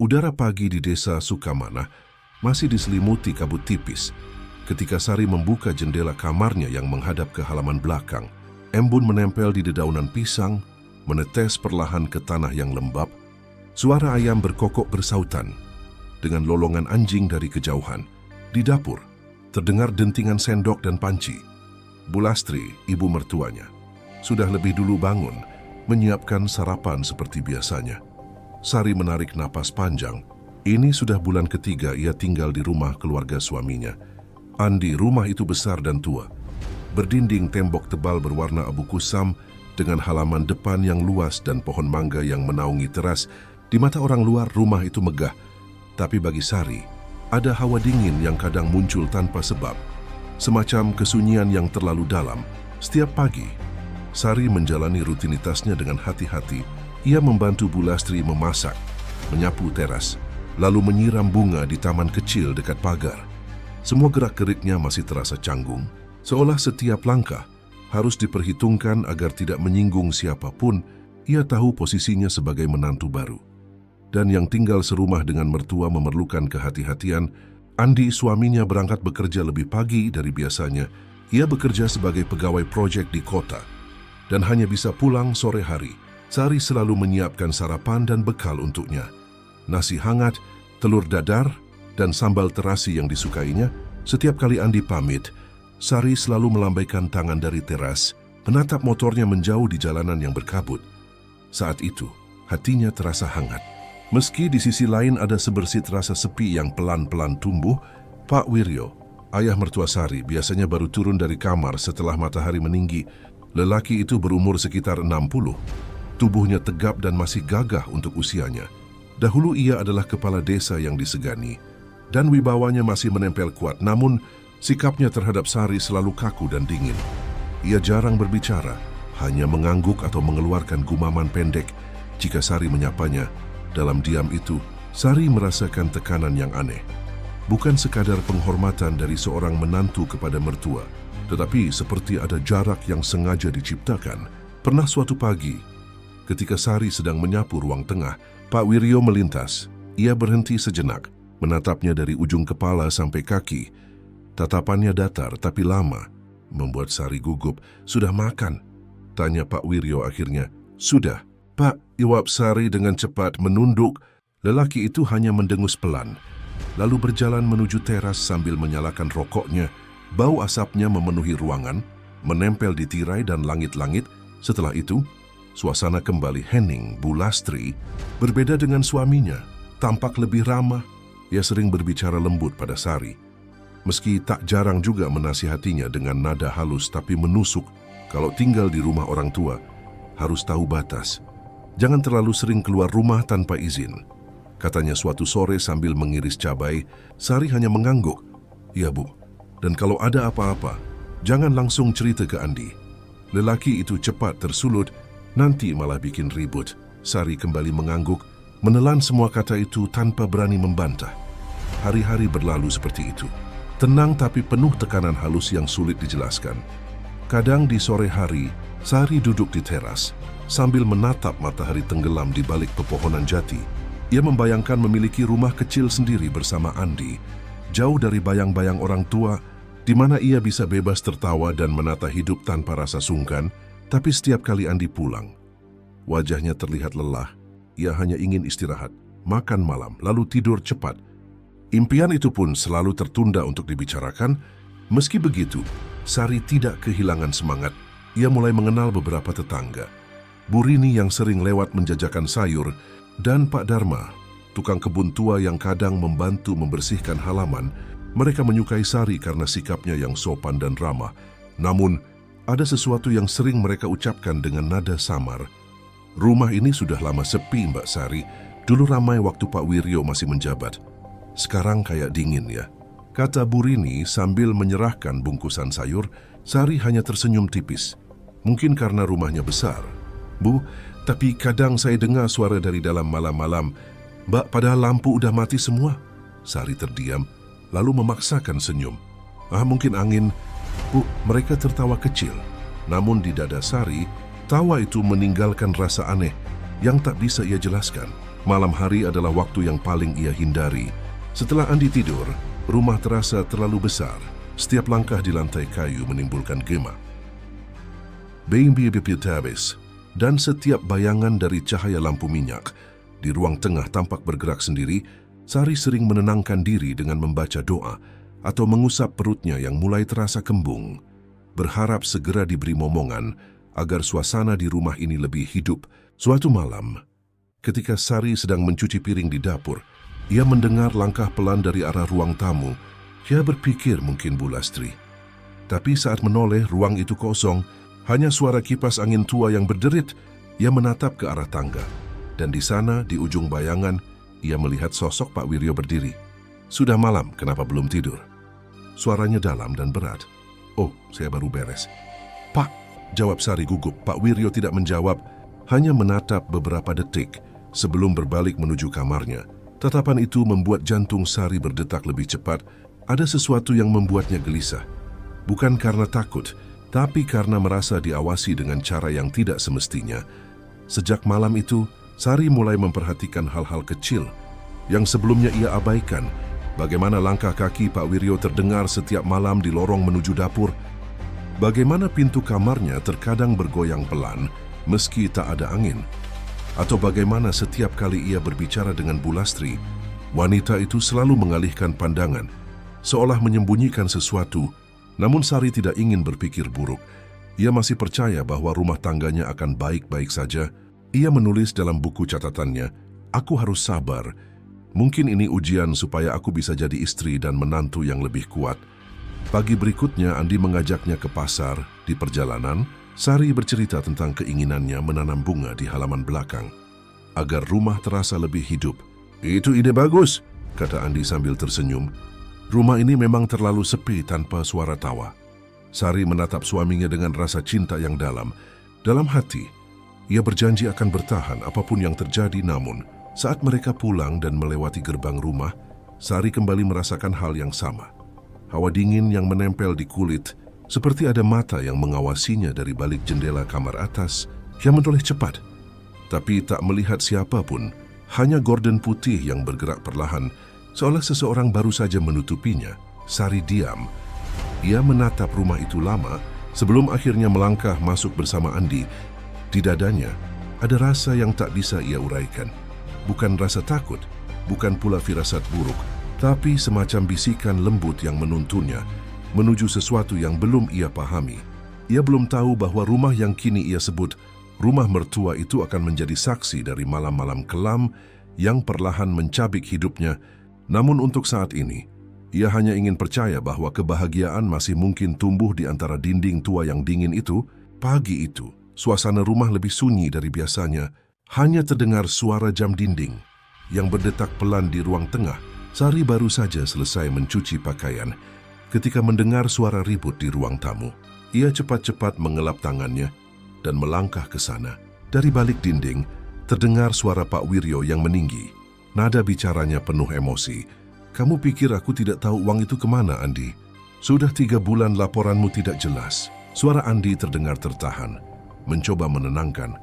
Udara pagi di desa Sukamanah masih diselimuti kabut tipis. Ketika Sari membuka jendela kamarnya yang menghadap ke halaman belakang, embun menempel di dedaunan pisang, menetes perlahan ke tanah yang lembab. Suara ayam berkokok bersautan dengan lolongan anjing dari kejauhan. Di dapur, terdengar dentingan sendok dan panci. Bu Lastri, ibu mertuanya, sudah lebih dulu bangun, menyiapkan sarapan seperti biasanya. Sari menarik napas panjang. Ini sudah bulan ketiga ia tinggal di rumah keluarga suaminya. Andi, rumah itu besar dan tua. Berdinding tembok tebal berwarna abu kusam dengan halaman depan yang luas dan pohon mangga yang menaungi teras. Di mata orang luar, rumah itu megah. Tapi bagi Sari, ada hawa dingin yang kadang muncul tanpa sebab. Semacam kesunyian yang terlalu dalam. Setiap pagi, Sari menjalani rutinitasnya dengan hati-hati. Ia membantu Bu Lastri memasak, menyapu teras, lalu menyiram bunga di taman kecil dekat pagar. Semua gerak-geriknya masih terasa canggung, seolah setiap langkah harus diperhitungkan agar tidak menyinggung siapapun. Ia tahu posisinya sebagai menantu baru. Dan yang tinggal serumah dengan mertua memerlukan kehati-hatian. Andi, suaminya, berangkat bekerja lebih pagi dari biasanya. Ia bekerja sebagai pegawai proyek di kota dan hanya bisa pulang sore hari. Sari selalu menyiapkan sarapan dan bekal untuknya. Nasi hangat, telur dadar, dan sambal terasi yang disukainya. Setiap kali Andi pamit, Sari selalu melambaikan tangan dari teras, menatap motornya menjauh di jalanan yang berkabut. Saat itu, hatinya terasa hangat. Meski di sisi lain ada sebersit rasa sepi yang pelan-pelan tumbuh, Pak Wiryo, ayah mertua Sari, biasanya baru turun dari kamar setelah matahari meninggi. Lelaki itu berumur sekitar 60. Tubuhnya tegap dan masih gagah untuk usianya. Dahulu ia adalah kepala desa yang disegani, dan wibawanya masih menempel kuat, namun sikapnya terhadap Sari selalu kaku dan dingin. Ia jarang berbicara, hanya mengangguk atau mengeluarkan gumaman pendek jika Sari menyapanya. Dalam diam itu, Sari merasakan tekanan yang aneh. Bukan sekadar penghormatan dari seorang menantu kepada mertua, tetapi seperti ada jarak yang sengaja diciptakan. Pernah suatu pagi, ketika Sari sedang menyapu ruang tengah, Pak Wiryo melintas. Ia berhenti sejenak, menatapnya dari ujung kepala sampai kaki. Tatapannya datar tapi lama, membuat Sari gugup. "Sudah makan?" tanya Pak Wiryo akhirnya. "Sudah, Pak," jawab Sari dengan cepat menunduk. Lelaki itu hanya mendengus pelan, lalu berjalan menuju teras sambil menyalakan rokoknya. Bau asapnya memenuhi ruangan, menempel di tirai dan langit-langit. Setelah itu, suasana kembali hening. Bu Lastri berbeda dengan suaminya, tampak lebih ramah. Ia sering berbicara lembut pada Sari. Meski tak jarang juga menasihatinya dengan nada halus tapi menusuk. Kalau tinggal di rumah orang tua, harus tahu batas. Jangan terlalu sering keluar rumah tanpa izin, katanya suatu sore sambil mengiris cabai. Sari hanya mengangguk. "Ya, Bu. Dan kalau ada apa-apa, jangan langsung cerita ke Andi." Lelaki itu cepat tersulut. "Nanti malah bikin ribut." Sari kembali mengangguk, menelan semua kata itu tanpa berani membantah. Hari-hari berlalu seperti itu. Tenang tapi penuh tekanan halus yang sulit dijelaskan. Kadang di sore hari, Sari duduk di teras, sambil menatap matahari tenggelam di balik pepohonan jati. Ia membayangkan memiliki rumah kecil sendiri bersama Andi, jauh dari bayang-bayang orang tua, di mana ia bisa bebas tertawa dan menata hidup tanpa rasa sungkan. Tapi setiap kali Andi pulang, wajahnya terlihat lelah. Ia hanya ingin istirahat, makan malam, lalu tidur cepat. Impian itu pun selalu tertunda untuk dibicarakan. Meski begitu, Sari tidak kehilangan semangat. Ia mulai mengenal beberapa tetangga. Bu Rini yang sering lewat menjajakan sayur, dan Pak Dharma, tukang kebun tua yang kadang membantu membersihkan halaman. Mereka menyukai Sari karena sikapnya yang sopan dan ramah. Namun, ada sesuatu yang sering mereka ucapkan dengan nada samar. "Rumah ini sudah lama sepi, Mbak Sari. Dulu ramai waktu Pak Wiryo masih menjabat. Sekarang kayak dingin ya," kata Bu Rini sambil menyerahkan bungkusan sayur. Sari hanya tersenyum tipis. "Mungkin karena rumahnya besar, Bu, tapi kadang saya dengar suara dari dalam malam-malam. Mbak, padahal lampu udah mati semua." Sari terdiam, lalu memaksakan senyum. Mungkin angin." "Bu," mereka tertawa kecil. Namun di dada Sari, tawa itu meninggalkan rasa aneh yang tak bisa ia jelaskan. Malam hari adalah waktu yang paling ia hindari. Setelah Andi tidur, rumah terasa terlalu besar. Setiap langkah di lantai kayu menimbulkan gema. Bayi habis, dan setiap bayangan dari cahaya lampu minyak di ruang tengah tampak bergerak sendiri. Sari sering menenangkan diri dengan membaca doa atau mengusap perutnya yang mulai terasa kembung, berharap segera diberi momongan agar suasana di rumah ini lebih hidup. Suatu malam, ketika Sari sedang mencuci piring di dapur, ia mendengar langkah pelan dari arah ruang tamu. Ia berpikir mungkin Bu Lastri. Tapi saat menoleh, ruang itu kosong, hanya suara kipas angin tua yang berderit. Ia menatap ke arah tangga, dan di sana, di ujung bayangan, ia melihat sosok Pak Wiryo berdiri. "Sudah malam, kenapa belum tidur?" Suaranya dalam dan berat. "Oh, saya baru beres." "Pak," jawab Sari gugup. Pak Wiryo tidak menjawab, hanya menatap beberapa detik sebelum berbalik menuju kamarnya. Tatapan itu membuat jantung Sari berdetak lebih cepat. Ada sesuatu yang membuatnya gelisah. Bukan karena takut, tapi karena merasa diawasi dengan cara yang tidak semestinya. Sejak malam itu, Sari mulai memperhatikan hal-hal kecil yang sebelumnya ia abaikan. Bagaimana langkah kaki Pak Wiryo terdengar setiap malam di lorong menuju dapur. Bagaimana pintu kamarnya terkadang bergoyang pelan meski tak ada angin. Atau bagaimana setiap kali ia berbicara dengan Bu Lastri, wanita itu selalu mengalihkan pandangan, seolah menyembunyikan sesuatu. Namun Sari tidak ingin berpikir buruk. Ia masih percaya bahwa rumah tangganya akan baik-baik saja. Ia menulis dalam buku catatannya, "Aku harus sabar. Mungkin ini ujian supaya aku bisa jadi istri dan menantu yang lebih kuat." Pagi berikutnya, Andi mengajaknya ke pasar. Di perjalanan, Sari bercerita tentang keinginannya menanam bunga di halaman belakang, agar rumah terasa lebih hidup. "Itu ide bagus," kata Andi sambil tersenyum. Rumah ini memang terlalu sepi tanpa suara tawa. Sari menatap suaminya dengan rasa cinta yang dalam. Dalam hati, ia berjanji akan bertahan apapun yang terjadi. Namun, saat mereka pulang dan melewati gerbang rumah, Sari kembali merasakan hal yang sama. Hawa dingin yang menempel di kulit, seperti ada mata yang mengawasinya dari balik jendela kamar atas. Ia menoleh cepat, tapi tak melihat siapapun, hanya gorden putih yang bergerak perlahan, seolah seseorang baru saja menutupinya. Sari diam. Ia menatap rumah itu lama, sebelum akhirnya melangkah masuk bersama Andi. Di dadanya, ada rasa yang tak bisa ia uraikan. Bukan rasa takut, bukan pula firasat buruk, tapi semacam bisikan lembut yang menuntunnya menuju sesuatu yang belum ia pahami. Ia belum tahu bahwa rumah yang kini ia sebut rumah mertua itu akan menjadi saksi dari malam-malam kelam yang perlahan mencabik hidupnya. Namun untuk saat ini, ia hanya ingin percaya bahwa kebahagiaan masih mungkin tumbuh di antara dinding tua yang dingin itu. Pagi itu, suasana rumah lebih sunyi dari biasanya. Hanya terdengar suara jam dinding yang berdetak pelan di ruang tengah. Sari baru saja selesai mencuci pakaian ketika mendengar suara ribut di ruang tamu. Ia cepat-cepat mengelap tangannya dan melangkah ke sana. Dari balik dinding, terdengar suara Pak Wiryo yang meninggi. Nada bicaranya penuh emosi. "Kamu pikir aku tidak tahu uang itu kemana, Andi? Sudah 3 bulan laporanmu tidak jelas." Suara Andi terdengar tertahan, mencoba menenangkan.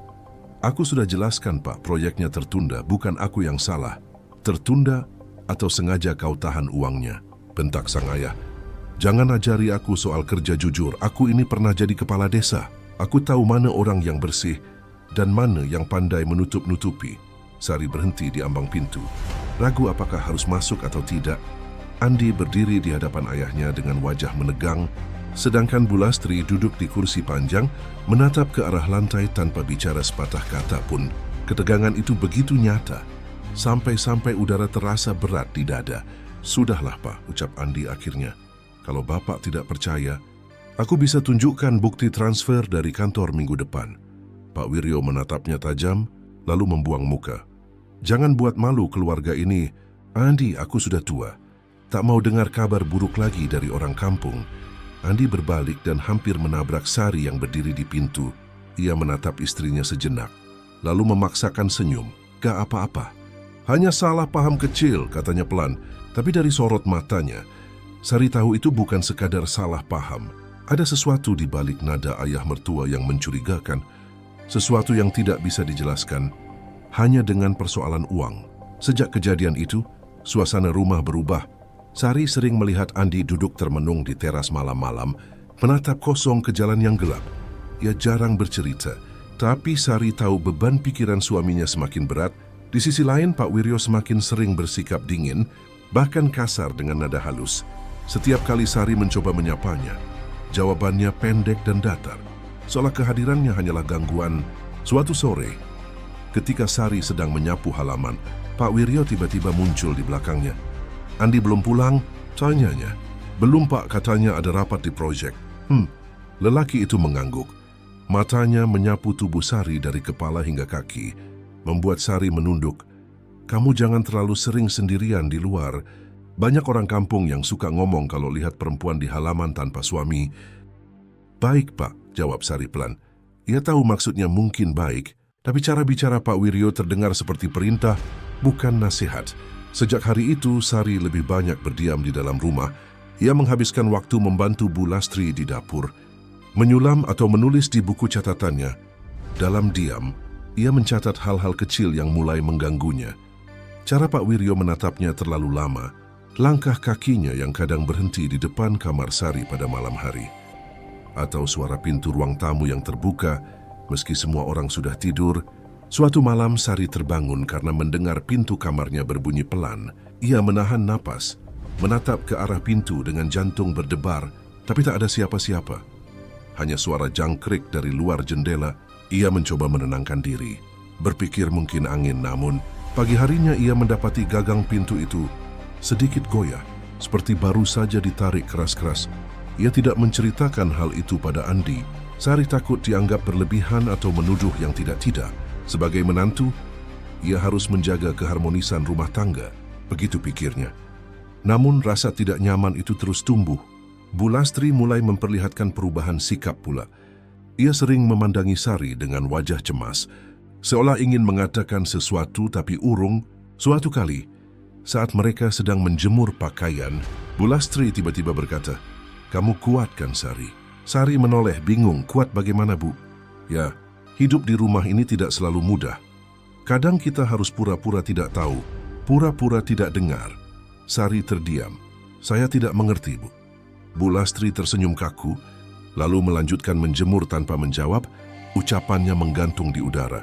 "Aku sudah jelaskan, Pak, proyeknya tertunda, bukan aku yang salah." "Tertunda atau sengaja kau tahan uangnya?" bentak sang ayah. "Jangan ajari aku soal kerja jujur. Aku ini pernah jadi kepala desa. Aku tahu mana orang yang bersih dan mana yang pandai menutup-nutupi." Sari berhenti di ambang pintu, ragu apakah harus masuk atau tidak. Andi berdiri di hadapan ayahnya dengan wajah menegang, sedangkan Bu Lastri duduk di kursi panjang, menatap ke arah lantai tanpa bicara sepatah kata pun. Ketegangan itu begitu nyata, sampai-sampai udara terasa berat di dada. "Sudahlah, Pak," ucap Andi akhirnya. "Kalau Bapak tidak percaya, aku bisa tunjukkan bukti transfer dari kantor minggu depan." Pak Wiryo menatapnya tajam, lalu membuang muka. "Jangan buat malu keluarga ini. Andi, aku sudah tua. Tak mau dengar kabar buruk lagi dari orang kampung." Andi berbalik dan hampir menabrak Sari yang berdiri di pintu. Ia menatap istrinya sejenak, lalu memaksakan senyum. "Gak apa-apa. Hanya salah paham kecil," katanya pelan. Tapi dari sorot matanya, Sari tahu itu bukan sekadar salah paham. Ada sesuatu di balik nada ayah mertua yang mencurigakan. Sesuatu yang tidak bisa dijelaskan. hanya dengan persoalan uang. Sejak kejadian itu, suasana rumah berubah. Sari sering melihat Andi duduk termenung di teras malam-malam, menatap kosong ke jalan yang gelap. Ia jarang bercerita, tapi Sari tahu beban pikiran suaminya semakin berat. Di sisi lain, Pak Wiryo semakin sering bersikap dingin, bahkan kasar dengan nada halus. Setiap kali Sari mencoba menyapanya, jawabannya pendek dan datar, seolah kehadirannya hanyalah gangguan. Suatu sore, ketika Sari sedang menyapu halaman, Pak Wiryo tiba-tiba muncul di belakangnya. "Andi belum pulang?" tanyanya. "Belum Pak, katanya ada rapat di proyek." Lelaki itu mengangguk. Matanya menyapu tubuh Sari dari kepala hingga kaki, membuat Sari menunduk. "Kamu jangan terlalu sering sendirian di luar. Banyak orang kampung yang suka ngomong kalau lihat perempuan di halaman tanpa suami." "Baik Pak," jawab Sari pelan. Ia tahu maksudnya mungkin baik, tapi cara bicara Pak Wiryo terdengar seperti perintah, bukan nasihat. Sejak hari itu, Sari lebih banyak berdiam di dalam rumah. Ia menghabiskan waktu membantu Bu Lastri di dapur, menyulam atau menulis di buku catatannya. Dalam diam, ia mencatat hal-hal kecil yang mulai mengganggunya. Cara Pak Wiryo menatapnya terlalu lama, langkah kakinya yang kadang berhenti di depan kamar Sari pada malam hari, atau suara pintu ruang tamu yang terbuka meski semua orang sudah tidur. Suatu malam Sari terbangun karena mendengar pintu kamarnya berbunyi pelan. Ia menahan napas, menatap ke arah pintu dengan jantung berdebar, tapi tak ada siapa-siapa. Hanya suara jangkrik dari luar jendela. Ia mencoba menenangkan diri, berpikir mungkin angin, namun pagi harinya ia mendapati gagang pintu itu sedikit goyah, seperti baru saja ditarik keras-keras. Ia tidak menceritakan hal itu pada Andi. Sari takut dianggap berlebihan atau menuduh yang tidak-tidak. Sebagai menantu, ia harus menjaga keharmonisan rumah tangga, begitu pikirnya. Namun rasa tidak nyaman itu terus tumbuh. Bu Lastri mulai memperlihatkan perubahan sikap pula. Ia sering memandangi Sari dengan wajah cemas, seolah ingin mengatakan sesuatu tapi urung. Suatu kali, saat mereka sedang menjemur pakaian, Bu Lastri tiba-tiba berkata, "Kamu kuat kan, Sari?" Sari menoleh, bingung. "Kuat bagaimana, Bu?" "Ya, hidup di rumah ini tidak selalu mudah. Kadang kita harus pura-pura tidak tahu, pura-pura tidak dengar." Sari terdiam. "Saya tidak mengerti, Bu." Bu Lastri tersenyum kaku, lalu melanjutkan menjemur tanpa menjawab. Ucapannya menggantung di udara,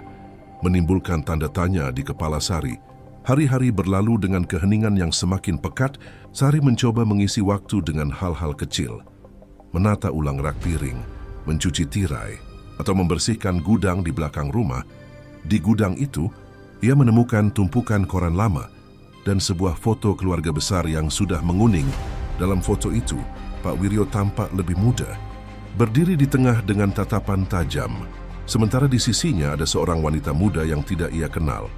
menimbulkan tanda tanya di kepala Sari. Hari-hari berlalu dengan keheningan yang semakin pekat. Sari mencoba mengisi waktu dengan hal-hal kecil. Menata ulang rak piring, mencuci tirai, atau membersihkan gudang di belakang rumah. Di gudang itu, ia menemukan tumpukan koran lama dan sebuah foto keluarga besar yang sudah menguning. Dalam foto itu, Pak Wiryo tampak lebih muda, berdiri di tengah dengan tatapan tajam. Sementara di sisinya ada seorang wanita muda yang tidak ia kenal.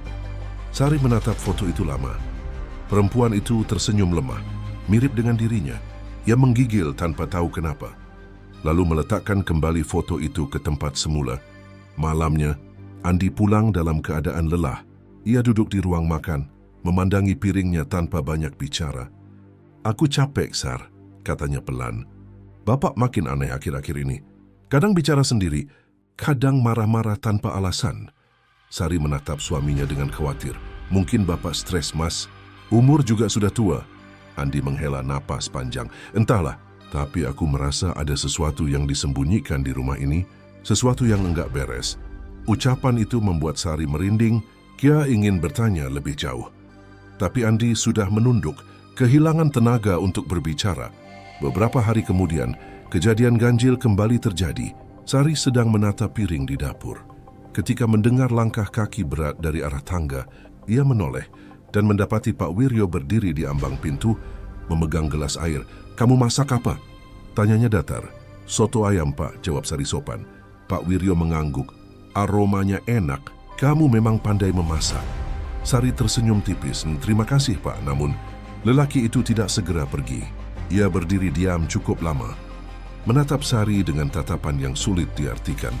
Sari menatap foto itu lama. Perempuan itu tersenyum lemah, mirip dengan dirinya. Ia menggigil tanpa tahu kenapa, lalu meletakkan kembali foto itu ke tempat semula. Malamnya, Andi pulang dalam keadaan lelah. Ia duduk di ruang makan, memandangi piringnya tanpa banyak bicara. "Aku capek, Sar," katanya pelan. "Bapak makin aneh akhir-akhir ini. Kadang bicara sendiri, kadang marah-marah tanpa alasan." Sari menatap suaminya dengan khawatir. "Mungkin Bapak stres, Mas. Umur juga sudah tua." Andi menghela napas panjang. "Entahlah, tapi aku merasa ada sesuatu yang disembunyikan di rumah ini, sesuatu yang enggak beres." Ucapan itu membuat Sari merinding. Dia ingin bertanya lebih jauh, tapi Andi sudah menunduk, kehilangan tenaga untuk berbicara. Beberapa hari kemudian, kejadian ganjil kembali terjadi. Sari sedang menata piring di dapur. Ketika mendengar langkah kaki berat dari arah tangga, ia menoleh dan mendapati Pak Wiryo berdiri di ambang pintu, memegang gelas air. "Kamu masak apa?" tanyanya datar. "Soto ayam, Pak," jawab Sari sopan. Pak Wiryo mengangguk. "Aromanya enak. Kamu memang pandai memasak." Sari tersenyum tipis. "Terima kasih, Pak." Namun, lelaki itu tidak segera pergi. Ia berdiri diam cukup lama, menatap Sari dengan tatapan yang sulit diartikan.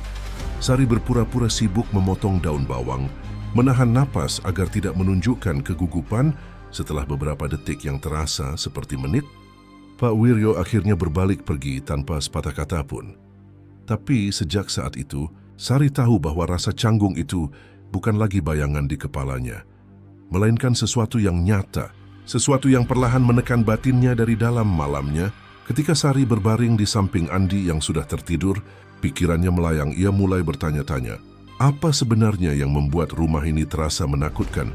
Sari berpura-pura sibuk memotong daun bawang, menahan napas agar tidak menunjukkan kegugupan. Setelah beberapa detik yang terasa seperti menit, Pak Wiryo akhirnya berbalik pergi tanpa sepatah kata pun. Tapi sejak saat itu, Sari tahu bahwa rasa canggung itu bukan lagi bayangan di kepalanya, melainkan sesuatu yang nyata, sesuatu yang perlahan menekan batinnya dari dalam malamnya. Ketika Sari berbaring di samping Andi yang sudah tertidur, pikirannya melayang. Ia mulai bertanya-tanya, apa sebenarnya yang membuat rumah ini terasa menakutkan?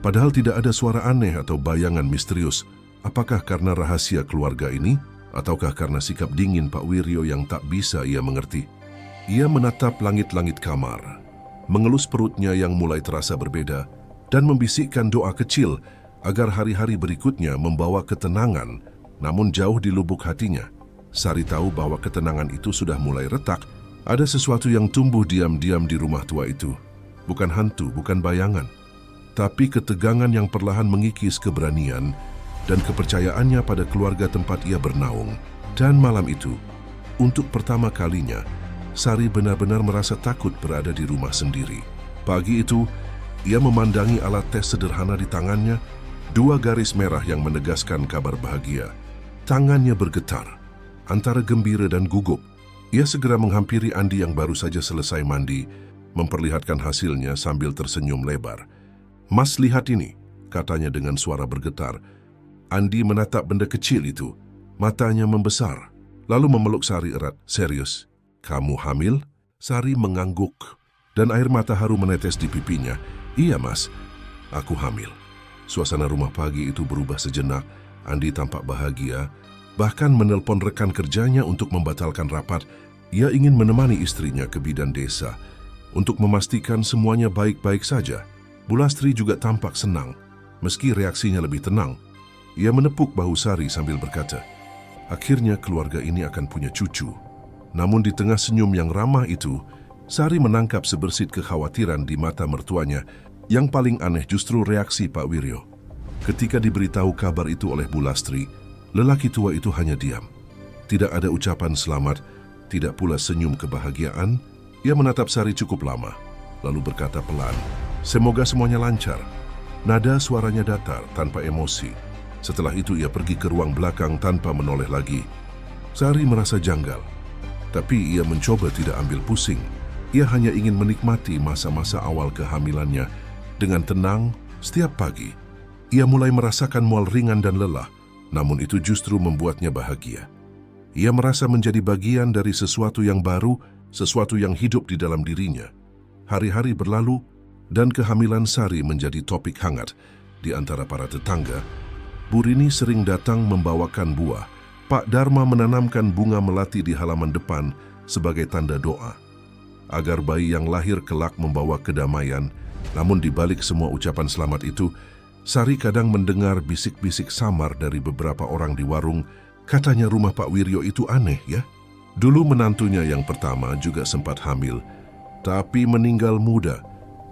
Padahal tidak ada suara aneh atau bayangan misterius. Apakah karena rahasia keluarga ini? Ataukah karena sikap dingin Pak Wiryo yang tak bisa ia mengerti? Ia menatap langit-langit kamar, mengelus perutnya yang mulai terasa berbeda, dan membisikkan doa kecil agar hari-hari berikutnya membawa ketenangan. Namun jauh di lubuk hatinya, Sari tahu bahwa ketenangan itu sudah mulai retak. Ada sesuatu yang tumbuh diam-diam di rumah tua itu. Bukan hantu, bukan bayangan, tapi ketegangan yang perlahan mengikis keberanian dan kepercayaannya pada keluarga tempat ia bernaung. Dan malam itu, untuk pertama kalinya, Sari benar-benar merasa takut berada di rumah sendiri. Pagi itu, ia memandangi alat tes sederhana di tangannya, 2 garis merah yang menegaskan kabar bahagia. Tangannya bergetar, antara gembira dan gugup. Ia segera menghampiri Andi yang baru saja selesai mandi, memperlihatkan hasilnya sambil tersenyum lebar. "Mas, lihat ini," katanya dengan suara bergetar. Andi menatap benda kecil itu, matanya membesar, lalu memeluk Sari erat. "Serius? Kamu hamil?" Sari mengangguk, dan air mata haru menetes di pipinya. "Iya, Mas, aku hamil." Suasana rumah pagi itu berubah sejenak. Andi tampak bahagia, bahkan menelpon rekan kerjanya untuk membatalkan rapat. Ia ingin menemani istrinya ke bidan desa untuk memastikan semuanya baik-baik saja. Bulastri juga tampak senang, meski reaksinya lebih tenang. Ia menepuk bahu Sari sambil berkata, "Akhirnya keluarga ini akan punya cucu." Namun di tengah senyum yang ramah itu, Sari menangkap sebersit kekhawatiran di mata mertuanya. Yang paling aneh justru reaksi Pak Wiryo. Ketika diberitahu kabar itu oleh Bulastri, lelaki tua itu hanya diam. Tidak ada ucapan selamat, tidak pula senyum kebahagiaan. Ia menatap Sari cukup lama, lalu berkata pelan, "Semoga semuanya lancar." Nada suaranya datar, tanpa emosi. Setelah itu ia pergi ke ruang belakang tanpa menoleh lagi. Sari merasa janggal, tapi ia mencoba tidak ambil pusing. Ia hanya ingin menikmati masa-masa awal kehamilannya dengan tenang. Setiap pagi, ia mulai merasakan mual ringan dan lelah, namun itu justru membuatnya bahagia. Ia merasa menjadi bagian dari sesuatu yang baru, sesuatu yang hidup di dalam dirinya. Hari-hari berlalu, dan kehamilan Sari menjadi topik hangat di antara para tetangga. Bu Rini sering datang membawakan buah. Pak Dharma menanamkan bunga melati di halaman depan sebagai tanda doa agar bayi yang lahir kelak membawa kedamaian. Namun di balik semua ucapan selamat itu, Sari kadang mendengar bisik-bisik samar dari beberapa orang di warung. Katanya rumah Pak Wiryo itu aneh ya. Dulu menantunya yang pertama juga sempat hamil, tapi meninggal muda.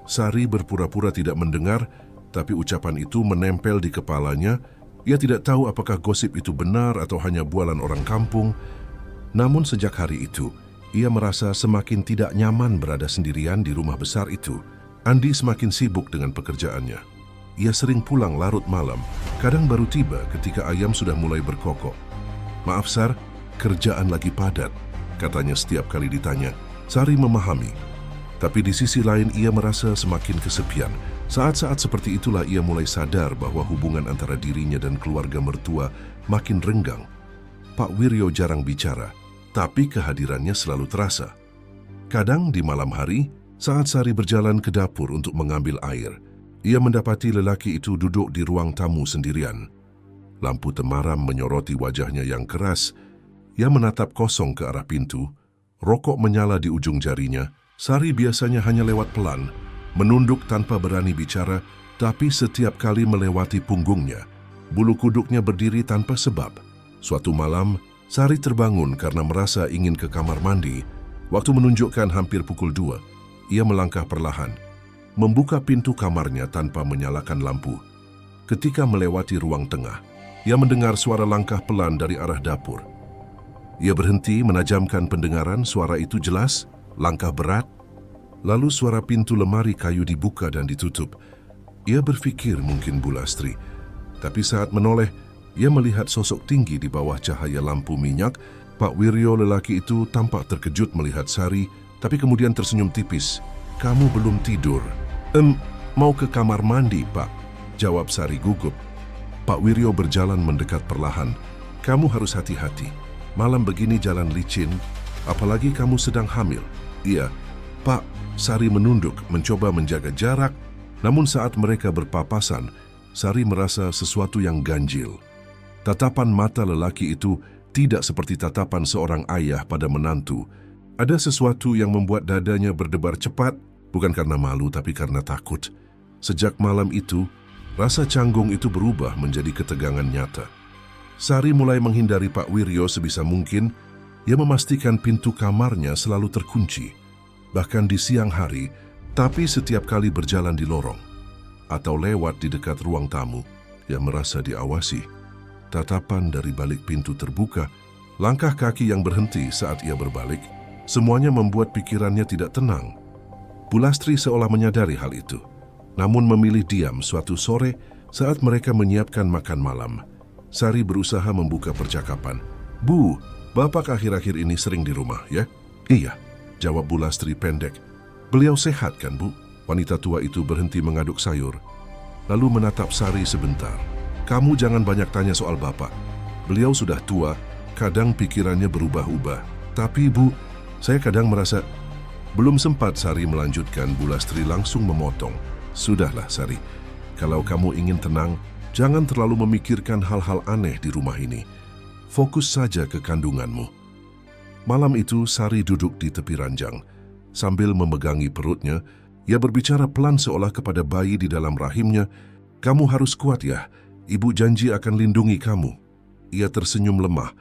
Sari berpura-pura tidak mendengar, tapi ucapan itu menempel di kepalanya. Ia tidak tahu apakah gosip itu benar atau hanya bualan orang kampung. Namun sejak hari itu, ia merasa semakin tidak nyaman berada sendirian di rumah besar itu. Andi semakin sibuk dengan pekerjaannya. Ia sering pulang larut malam, kadang baru tiba ketika ayam sudah mulai berkokok. "Maaf Sar, kerjaan lagi padat," katanya setiap kali ditanya. Sari memahami, tapi di sisi lain ia merasa semakin kesepian. Saat-saat seperti itulah ia mulai sadar bahwa hubungan antara dirinya dan keluarga mertua makin renggang. Pak Wiryo jarang bicara, tapi kehadirannya selalu terasa. Kadang di malam hari, saat Sari berjalan ke dapur untuk mengambil air, ia mendapati lelaki itu duduk di ruang tamu sendirian. Lampu temaram menyoroti wajahnya yang keras. Ia menatap kosong ke arah pintu. Rokok menyala di ujung jarinya. Sari biasanya hanya lewat pelan, menunduk tanpa berani bicara, tapi setiap kali melewati punggungnya, bulu kuduknya berdiri tanpa sebab. Suatu malam, Sari terbangun karena merasa ingin ke kamar mandi. Waktu menunjukkan hampir pukul 2, ia melangkah perlahan, membuka pintu kamarnya tanpa menyalakan lampu. Ketika melewati ruang tengah, ia mendengar suara langkah pelan dari arah dapur. Ia berhenti menajamkan pendengaran. Suara itu jelas, langkah berat. Lalu suara pintu lemari kayu dibuka dan ditutup. Ia berpikir mungkin Bulastri, tapi saat menoleh, ia melihat sosok tinggi di bawah cahaya lampu minyak. Pak Wiryo, lelaki itu, tampak terkejut melihat Sari, tapi kemudian tersenyum tipis. "Kamu belum tidur?" Mau ke kamar mandi, Pak," jawab Sari gugup. Pak Wiryo berjalan mendekat perlahan. "Kamu harus hati-hati. Malam begini jalan licin, apalagi kamu sedang hamil." "Iya, Pak." Sari menunduk, mencoba menjaga jarak, namun saat mereka berpapasan, Sari merasa sesuatu yang ganjil. Tatapan mata lelaki itu tidak seperti tatapan seorang ayah pada menantu. Ada sesuatu yang membuat dadanya berdebar cepat, bukan karena malu tapi karena takut. Sejak malam itu, rasa canggung itu berubah menjadi ketegangan nyata. Sari mulai menghindari Pak Wiryo sebisa mungkin. Ia memastikan pintu kamarnya selalu terkunci, bahkan di siang hari, tapi setiap kali berjalan di lorong atau lewat di dekat ruang tamu, ia merasa diawasi. Tatapan dari balik pintu terbuka, langkah kaki yang berhenti saat ia berbalik, semuanya membuat pikirannya tidak tenang. Bulastri seolah menyadari hal itu, namun memilih diam suatu sore saat mereka menyiapkan makan malam. Sari berusaha membuka percakapan. "Bu, Bapak akhir-akhir ini sering di rumah, ya?" "Iya," jawab Bulastri pendek. "Beliau sehat kan, Bu?" Wanita tua itu berhenti mengaduk sayur, lalu menatap Sari sebentar. "Kamu jangan banyak tanya soal Bapak. Beliau sudah tua, kadang pikirannya berubah-ubah. Tapi Bu, saya kadang merasa..." Belum sempat Sari melanjutkan, Bulastri langsung memotong. "Sudahlah Sari, kalau kamu ingin tenang, jangan terlalu memikirkan hal-hal aneh di rumah ini. Fokus saja ke kandunganmu." Malam itu Sari duduk di tepi ranjang. Sambil memegangi perutnya, ia berbicara pelan seolah kepada bayi di dalam rahimnya. "Kamu harus kuat ya, Ibu janji akan lindungi kamu." Ia tersenyum lemah,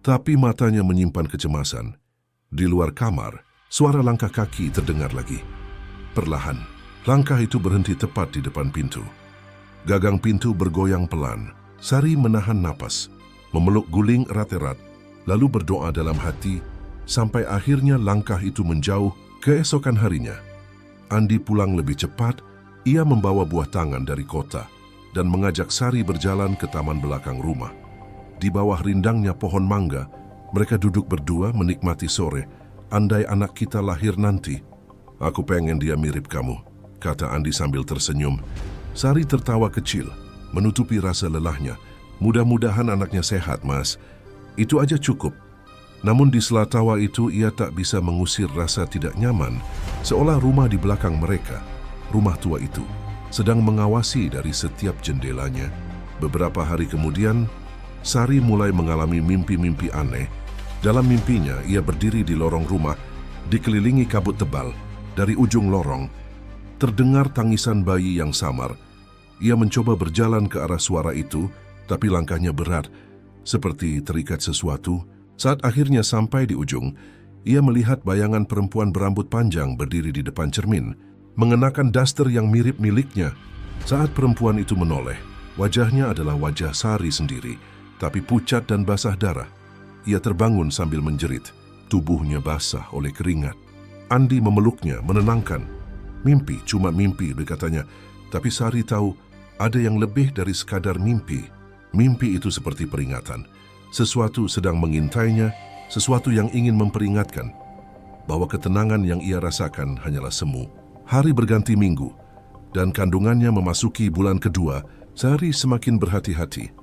tapi matanya menyimpan kecemasan. Di luar kamar, suara langkah kaki terdengar lagi. Perlahan, langkah itu berhenti tepat di depan pintu. Gagang pintu bergoyang pelan. Sari menahan napas, memeluk guling erat-erat, lalu berdoa dalam hati, sampai akhirnya langkah itu menjauh. Keesokan harinya, Andi pulang lebih cepat. Ia membawa buah tangan dari kota dan mengajak Sari berjalan ke taman belakang rumah. Di bawah rindangnya pohon mangga, mereka duduk berdua menikmati sore. "Andai anak kita lahir nanti, aku pengen dia mirip kamu," kata Andi sambil tersenyum. Sari tertawa kecil, menutupi rasa lelahnya. "Mudah-mudahan anaknya sehat, Mas. Itu aja cukup." Namun di sela tawa itu ia tak bisa mengusir rasa tidak nyaman, seolah rumah di belakang mereka, rumah tua itu, sedang mengawasi dari setiap jendelanya. Beberapa hari kemudian, Sari mulai mengalami mimpi-mimpi aneh. Dalam mimpinya, ia berdiri di lorong rumah, dikelilingi kabut tebal. Dari ujung lorong, terdengar tangisan bayi yang samar. Ia mencoba berjalan ke arah suara itu, tapi langkahnya berat, seperti terikat sesuatu. Saat akhirnya sampai di ujung, ia melihat bayangan perempuan berambut panjang berdiri di depan cermin, mengenakan daster yang mirip miliknya. Saat perempuan itu menoleh, wajahnya adalah wajah Sari sendiri, tapi pucat dan basah darah. Ia terbangun sambil menjerit, tubuhnya basah oleh keringat. Andi memeluknya, menenangkan. "Mimpi, cuma mimpi," berkatanya. Tapi Sari tahu ada yang lebih dari sekadar mimpi. Mimpi itu seperti peringatan. Sesuatu sedang mengintainya, sesuatu yang ingin memperingatkan bahwa ketenangan yang ia rasakan hanyalah semu. Hari berganti minggu, dan kandungannya memasuki bulan kedua. Sari semakin berhati-hati.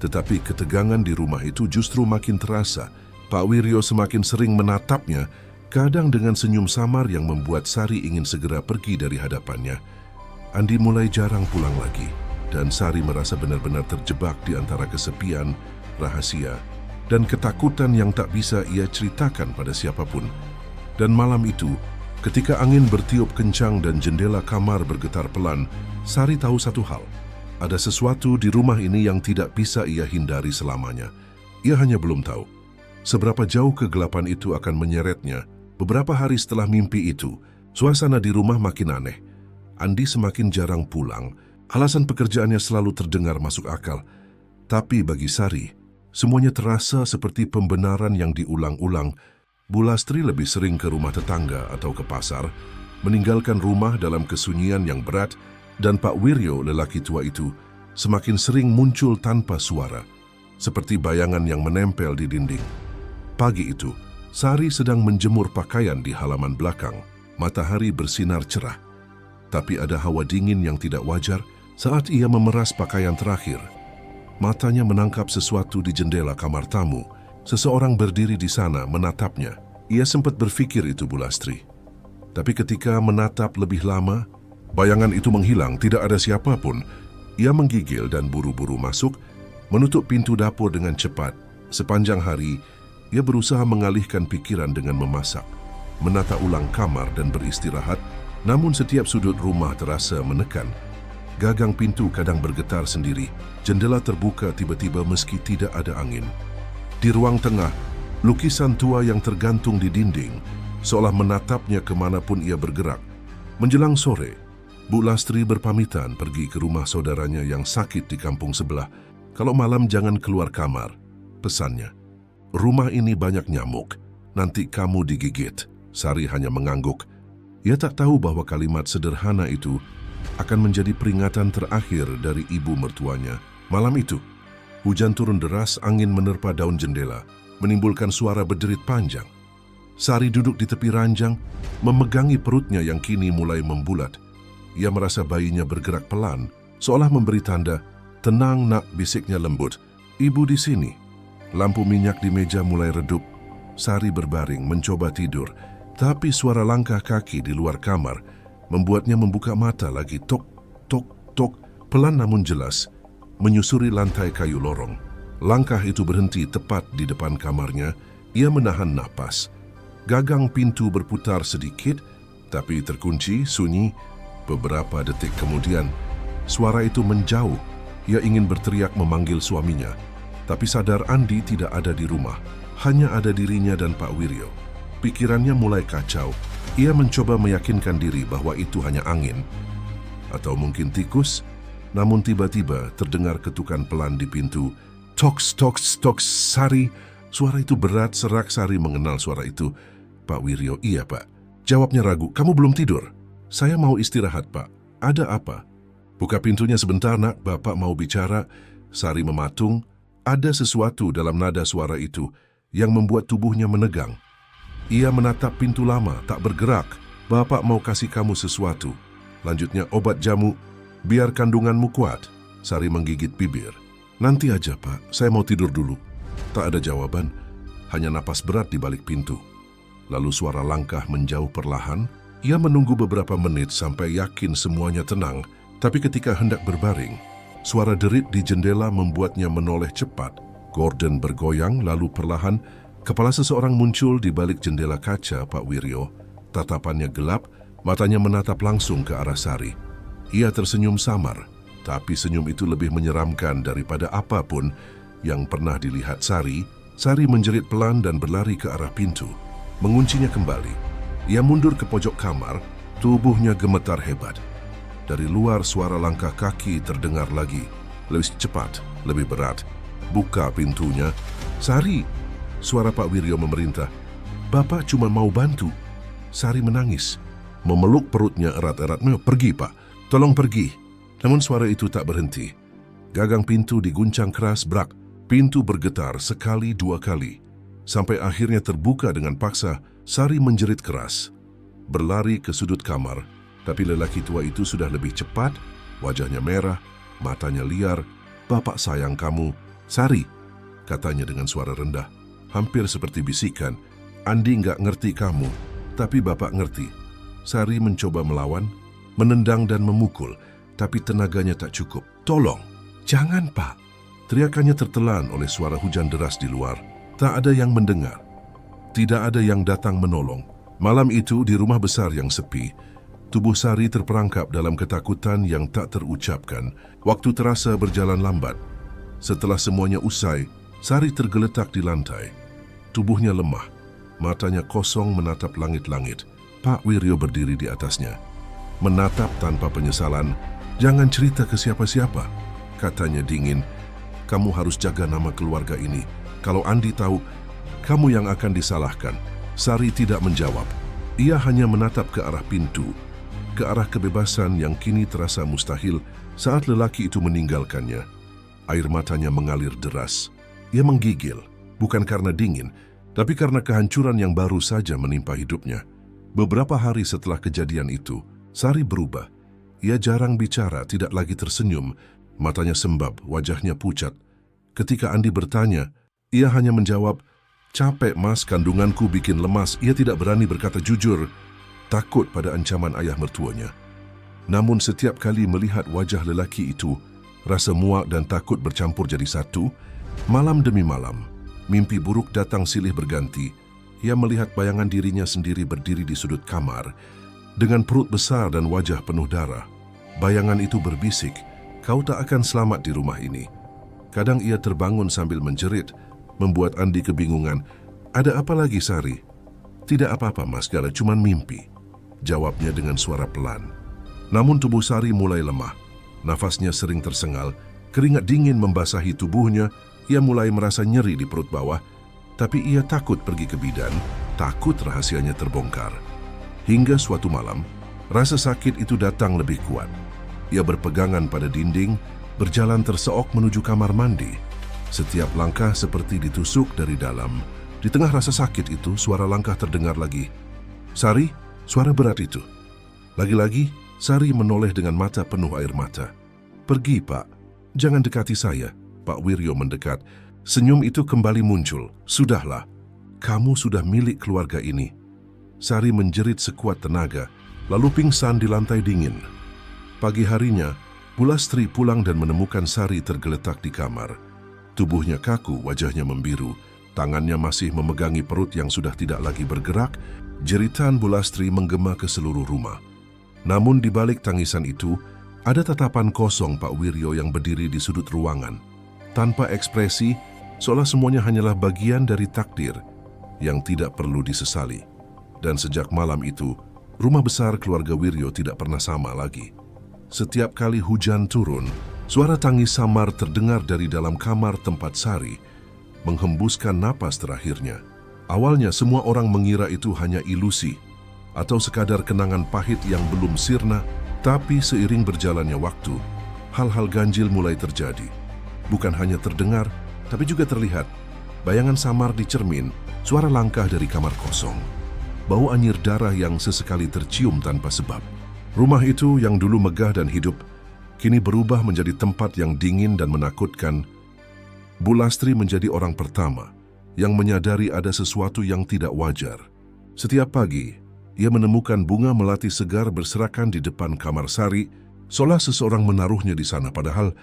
Tetapi ketegangan di rumah itu justru makin terasa. Pak Wiryo semakin sering menatapnya, kadang dengan senyum samar yang membuat Sari ingin segera pergi dari hadapannya. Andi mulai jarang pulang lagi, dan Sari merasa benar-benar terjebak di antara kesepian, rahasia, dan ketakutan yang tak bisa ia ceritakan pada siapapun. Dan malam itu, ketika angin bertiup kencang dan jendela kamar bergetar pelan, Sari tahu satu hal. Ada sesuatu di rumah ini yang tidak bisa ia hindari selamanya. Ia hanya belum tahu seberapa jauh kegelapan itu akan menyeretnya. Beberapa hari setelah mimpi itu, suasana di rumah makin aneh. Andi semakin jarang pulang. Alasan pekerjaannya selalu terdengar masuk akal. Tapi bagi Sari, semuanya terasa seperti pembenaran yang diulang-ulang. Bulastri lebih sering ke rumah tetangga atau ke pasar, meninggalkan rumah dalam kesunyian yang berat, dan Pak Wiryo, lelaki tua itu, semakin sering muncul tanpa suara, seperti bayangan yang menempel di dinding. Pagi itu, Sari sedang menjemur pakaian di halaman belakang. Matahari bersinar cerah. Tapi ada hawa dingin yang tidak wajar saat ia memeras pakaian terakhir. Matanya menangkap sesuatu di jendela kamar tamu. Seseorang berdiri di sana menatapnya. Ia sempat berpikir itu Bu Lastri. Tapi ketika menatap lebih lama, bayangan itu menghilang, tidak ada siapapun. Ia menggigil dan buru-buru masuk, menutup pintu dapur dengan cepat. Sepanjang hari, ia berusaha mengalihkan pikiran dengan memasak, menata ulang kamar dan beristirahat, namun setiap sudut rumah terasa menekan. Gagang pintu kadang bergetar sendiri, jendela terbuka tiba-tiba meski tidak ada angin. Di ruang tengah, lukisan tua yang tergantung di dinding, seolah menatapnya kemanapun ia bergerak. Menjelang sore, Bu Lastri berpamitan pergi ke rumah saudaranya yang sakit di kampung sebelah. Kalau malam jangan keluar kamar, pesannya. Rumah ini banyak nyamuk, nanti kamu digigit. Sari hanya mengangguk. Ia tak tahu bahwa kalimat sederhana itu akan menjadi peringatan terakhir dari ibu mertuanya. Malam itu, hujan turun deras, angin menerpa daun jendela, menimbulkan suara berderit panjang. Sari duduk di tepi ranjang, memegangi perutnya yang kini mulai membulat. Ia merasa bayinya bergerak pelan, seolah memberi tanda, "Tenang nak," bisiknya lembut. "Ibu di sini." Lampu minyak di meja mulai redup. Sari berbaring, mencoba tidur, tapi suara langkah kaki di luar kamar membuatnya membuka mata lagi. Tok, tok, tok, pelan namun jelas, menyusuri lantai kayu lorong. Langkah itu berhenti tepat di depan kamarnya. Ia menahan napas. Gagang pintu berputar sedikit, tapi terkunci, sunyi. Beberapa detik kemudian, suara itu menjauh. Ia ingin berteriak memanggil suaminya, tapi sadar Andi tidak ada di rumah. Hanya ada dirinya dan Pak Wiryo. Pikirannya mulai kacau. Ia mencoba meyakinkan diri bahwa itu hanya angin, atau mungkin tikus. Namun tiba-tiba terdengar ketukan pelan di pintu. Toks, toks, toks, Sari. Suara itu berat, serak. Sari mengenal suara itu. Pak Wiryo, "Iya Pak." Jawabnya ragu, "Kamu belum tidur?" "Saya mau istirahat Pak." "Ada apa?" "Buka pintunya sebentar nak, Bapak mau bicara." Sari mematung. Ada sesuatu dalam nada suara itu yang membuat tubuhnya menegang. Ia menatap pintu lama, tak bergerak. "Bapak mau kasih kamu sesuatu." Lanjutnya, "Obat jamu, biar kandunganmu kuat." Sari menggigit bibir. "Nanti aja Pak, saya mau tidur dulu." Tak ada jawaban, hanya napas berat di balik pintu. Lalu suara langkah menjauh perlahan. Ia menunggu beberapa menit sampai yakin semuanya tenang. Tapi ketika hendak berbaring, suara derit di jendela membuatnya menoleh cepat. Gorden bergoyang, lalu perlahan kepala seseorang muncul di balik jendela kaca Pak Wiryo. Tatapannya gelap, matanya menatap langsung ke arah Sari. Ia tersenyum samar, tapi senyum itu lebih menyeramkan daripada apapun yang pernah dilihat Sari. Sari menjerit pelan dan berlari ke arah pintu, menguncinya kembali. Ia mundur ke pojok kamar, tubuhnya gemetar hebat. Dari luar suara langkah kaki terdengar lagi, lebih cepat, lebih berat. "Buka pintunya." "Sari!" Suara Pak Wiryo memerintah. "Bapak cuma mau bantu." Sari menangis, memeluk perutnya erat-erat. "Pergi Pak, tolong pergi." Namun suara itu tak berhenti. Gagang pintu diguncang keras, brak. Pintu bergetar sekali, dua kali, sampai akhirnya terbuka dengan paksa. Sari menjerit keras, berlari ke sudut kamar. Tapi lelaki tua itu sudah lebih cepat, wajahnya merah, matanya liar. "Bapak sayang kamu, Sari," katanya dengan suara rendah, hampir seperti bisikan. "Andi nggak ngerti kamu, tapi Bapak ngerti." Sari mencoba melawan, menendang dan memukul, tapi tenaganya tak cukup. "Tolong, jangan Pak!" Teriakannya tertelan oleh suara hujan deras di luar. Tak ada yang mendengar. Tidak ada yang datang menolong. Malam itu di rumah besar yang sepi, tubuh Sari terperangkap dalam ketakutan yang tak terucapkan. Waktu terasa berjalan lambat. Setelah semuanya usai, Sari tergeletak di lantai. Tubuhnya lemah, matanya kosong menatap langit-langit. Pak Wiryo berdiri di atasnya, menatap tanpa penyesalan. "Jangan cerita ke siapa-siapa," katanya dingin. "Kamu harus jaga nama keluarga ini. Kalau Andi tahu, kamu yang akan disalahkan." Sari tidak menjawab. Ia hanya menatap ke arah pintu, ke arah kebebasan yang kini terasa mustahil saat lelaki itu meninggalkannya. Air matanya mengalir deras. Ia menggigil, bukan karena dingin, tapi karena kehancuran yang baru saja menimpa hidupnya. Beberapa hari setelah kejadian itu, Sari berubah. Ia jarang bicara, tidak lagi tersenyum, matanya sembab, wajahnya pucat. Ketika Andi bertanya, ia hanya menjawab, "Capek mas, kandunganku bikin lemas." Ia tidak berani berkata jujur, takut pada ancaman ayah mertuanya. Namun setiap kali melihat wajah lelaki itu, rasa muak dan takut bercampur jadi satu. Malam demi malam, mimpi buruk datang silih berganti. Ia melihat bayangan dirinya sendiri berdiri di sudut kamar, dengan perut besar dan wajah penuh darah. Bayangan itu berbisik, "Kau tak akan selamat di rumah ini." Kadang ia terbangun sambil menjerit, membuat Andi kebingungan. "Ada apa lagi, Sari?" "Tidak apa-apa, Mas Gala, cuman mimpi," jawabnya dengan suara pelan. Namun tubuh Sari mulai lemah. Nafasnya sering tersengal, keringat dingin membasahi tubuhnya. Ia mulai merasa nyeri di perut bawah, tapi ia takut pergi ke bidan, takut rahasianya terbongkar. Hingga suatu malam, rasa sakit itu datang lebih kuat. Ia berpegangan pada dinding, berjalan terseok menuju kamar mandi. Setiap langkah seperti ditusuk dari dalam. Di tengah rasa sakit itu, suara langkah terdengar lagi. "Sari," suara berat itu. Lagi-lagi, Sari menoleh dengan mata penuh air mata. "Pergi, Pak. Jangan dekati saya." Pak Wiryo mendekat. Senyum itu kembali muncul. "Sudahlah, kamu sudah milik keluarga ini." Sari menjerit sekuat tenaga, lalu pingsan di lantai dingin. Pagi harinya, Bulastri pulang dan menemukan Sari tergeletak di kamar. Tubuhnya kaku, wajahnya membiru, tangannya masih memegangi perut yang sudah tidak lagi bergerak. Jeritan Bulastri menggema ke seluruh rumah. Namun di balik tangisan itu, ada tatapan kosong Pak Wiryo yang berdiri di sudut ruangan. Tanpa ekspresi, seolah semuanya hanyalah bagian dari takdir yang tidak perlu disesali. Dan sejak malam itu, rumah besar keluarga Wiryo tidak pernah sama lagi. Setiap kali hujan turun, suara tangis samar terdengar dari dalam kamar tempat Sari, menghembuskan napas terakhirnya. Awalnya semua orang mengira itu hanya ilusi, atau sekadar kenangan pahit yang belum sirna, tapi seiring berjalannya waktu, hal-hal ganjil mulai terjadi. Bukan hanya terdengar, tapi juga terlihat. Bayangan samar di cermin, suara langkah dari kamar kosong. Bau anyir darah yang sesekali tercium tanpa sebab. Rumah itu yang dulu megah dan hidup, kini berubah menjadi tempat yang dingin dan menakutkan. Bulastri menjadi orang pertama yang menyadari ada sesuatu yang tidak wajar. Setiap pagi, ia menemukan bunga melati segar berserakan di depan kamar Sari, seolah seseorang menaruhnya di sana, padahal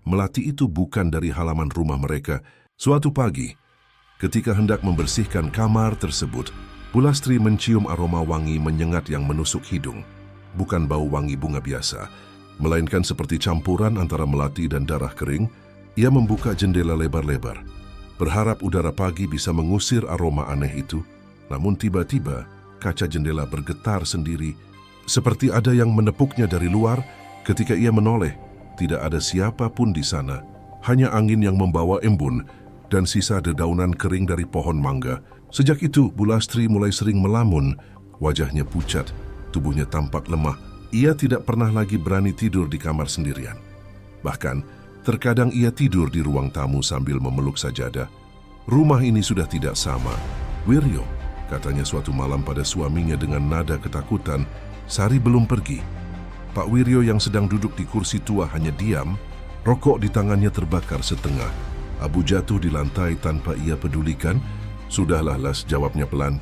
melati itu bukan dari halaman rumah mereka. Suatu pagi, ketika hendak membersihkan kamar tersebut, Bulastri mencium aroma wangi menyengat yang menusuk hidung. Bukan bau wangi bunga biasa, melainkan seperti campuran antara melati dan darah kering. Ia membuka jendela lebar-lebar, berharap udara pagi bisa mengusir aroma aneh itu. Namun tiba-tiba, kaca jendela bergetar sendiri, seperti ada yang menepuknya dari luar. Ketika ia menoleh, tidak ada siapapun di sana, hanya angin yang membawa embun dan sisa dedaunan kering dari pohon mangga. Sejak itu, Bulastri mulai sering melamun, wajahnya pucat, tubuhnya tampak lemah. Ia tidak pernah lagi berani tidur di kamar sendirian. Bahkan, terkadang ia tidur di ruang tamu sambil memeluk sajadah. "Rumah ini sudah tidak sama, Wiryo," katanya suatu malam pada suaminya dengan nada ketakutan. Sari belum pergi. Pak Wiryo yang sedang duduk di kursi tua hanya diam, rokok di tangannya terbakar setengah. Abu jatuh di lantai tanpa ia pedulikan. "Sudahlah, Las," jawabnya pelan.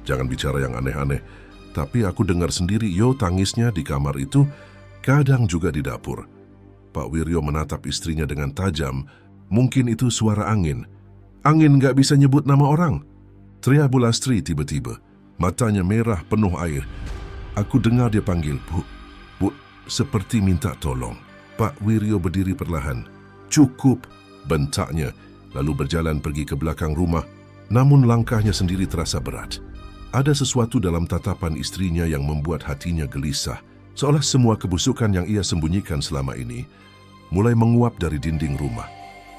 "Jangan bicara yang aneh-aneh. Tapi aku dengar sendiri yo tangisnya di kamar itu, kadang juga di dapur." Pak Wiryo menatap istrinya dengan tajam. "Mungkin itu suara angin." "Angin nggak bisa nyebut nama orang," teriak Bulastri tiba-tiba. Matanya merah penuh air. "Aku dengar dia panggil, Bu. Bu," seperti minta tolong. Pak Wiryo berdiri perlahan. "Cukup," bentaknya, lalu berjalan pergi ke belakang rumah. Namun langkahnya sendiri terasa berat. Ada sesuatu dalam tatapan istrinya yang membuat hatinya gelisah, seolah semua kebusukan yang ia sembunyikan selama ini mulai menguap dari dinding rumah.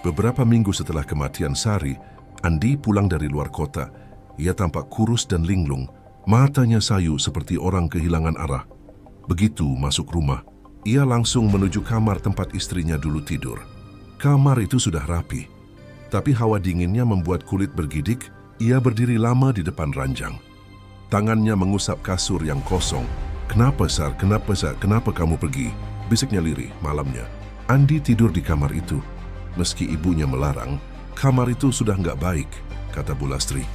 Beberapa minggu setelah kematian Sari, Andi pulang dari luar kota. Ia tampak kurus dan linglung, matanya sayu seperti orang kehilangan arah. Begitu masuk rumah, ia langsung menuju kamar tempat istrinya dulu tidur. Kamar itu sudah rapi, tapi hawa dinginnya membuat kulit bergidik. Ia berdiri lama di depan ranjang. Tangannya mengusap kasur yang kosong, Kenapa, Sar? Kenapa, Sar? Kenapa kamu pergi? Bisiknya lirih malamnya. Andi tidur di kamar itu. Meski ibunya melarang, kamar itu sudah nggak baik, kata Bu Lastri.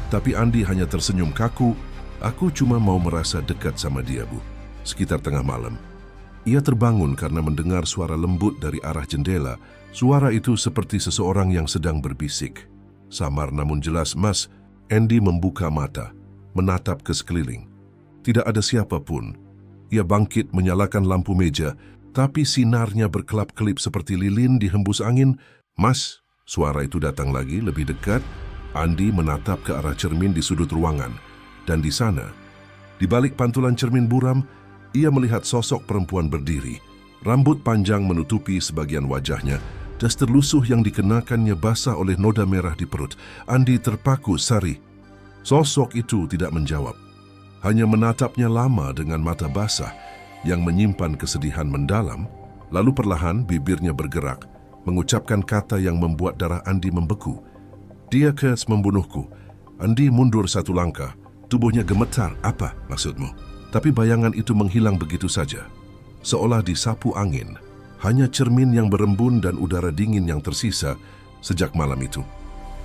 Tapi Andi hanya tersenyum kaku. Aku cuma mau merasa dekat sama dia, Bu. Sekitar tengah malam. Ia terbangun karena mendengar suara lembut dari arah jendela. Suara itu seperti seseorang yang sedang berbisik. Samar namun jelas, Mas. Andi membuka mata, menatap ke sekeliling. Tidak ada siapapun. Ia bangkit menyalakan lampu meja, tapi sinarnya berkelap-kelip seperti lilin dihembus angin. Mas, suara itu datang lagi lebih dekat. Andi menatap ke arah cermin di sudut ruangan. Dan di sana, di balik pantulan cermin buram, ia melihat sosok perempuan berdiri. Rambut panjang menutupi sebagian wajahnya. Daster lusuh yang dikenakannya basah oleh noda merah di perut. Andi terpaku, Sari. Sosok itu tidak menjawab. Hanya menatapnya lama dengan mata basah yang menyimpan kesedihan mendalam, lalu perlahan bibirnya bergerak, mengucapkan kata yang membuat darah Andi membeku. Dia kes membunuhku. Andi mundur satu langkah, tubuhnya gemetar. Apa maksudmu? Tapi bayangan itu menghilang begitu saja, seolah disapu angin. Hanya cermin yang berembun dan udara dingin yang tersisa sejak malam itu.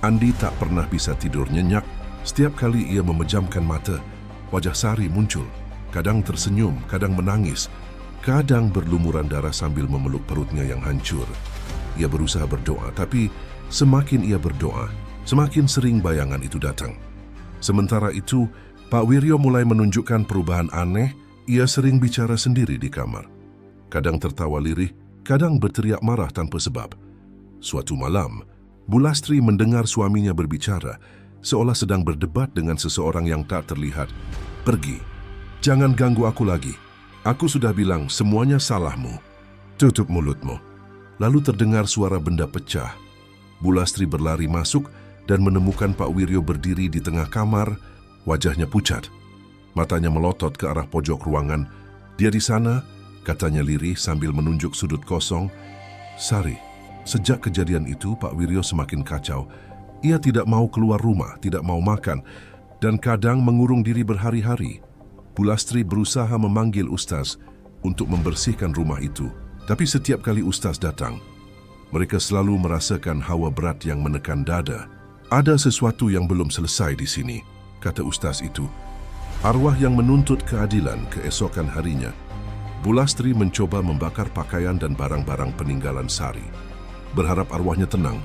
Andi tak pernah bisa tidur nyenyak. Setiap kali ia memejamkan mata, wajah Sari muncul, kadang tersenyum, kadang menangis, kadang berlumuran darah sambil memeluk perutnya yang hancur. Ia berusaha berdoa, tapi semakin ia berdoa, semakin sering bayangan itu datang. Sementara itu, Pak Wiryo mulai menunjukkan perubahan aneh. Ia sering bicara sendiri di kamar. Kadang tertawa lirih, kadang berteriak marah tanpa sebab. Suatu malam, Bu Lastri mendengar suaminya berbicara, seolah sedang berdebat dengan seseorang yang tak terlihat. Pergi. Jangan ganggu aku lagi. Aku sudah bilang semuanya salahmu. Tutup mulutmu. Lalu terdengar suara benda pecah. Bu Lastri berlari masuk dan menemukan Pak Wiryo berdiri di tengah kamar, wajahnya pucat. Matanya melotot ke arah pojok ruangan. Dia di sana, katanya lirih sambil menunjuk sudut kosong. Sari, sejak kejadian itu Pak Wiryo semakin kacau. Ia tidak mau keluar rumah, tidak mau makan, dan kadang mengurung diri berhari-hari. Bu Lastri berusaha memanggil Ustaz untuk membersihkan rumah itu. Tapi setiap kali Ustaz datang, mereka selalu merasakan hawa berat yang menekan dada. Ada sesuatu yang belum selesai di sini, kata Ustaz itu. Arwah yang menuntut keadilan keesokan harinya. Bu Lastri mencoba membakar pakaian dan barang-barang peninggalan Sari, berharap arwahnya tenang.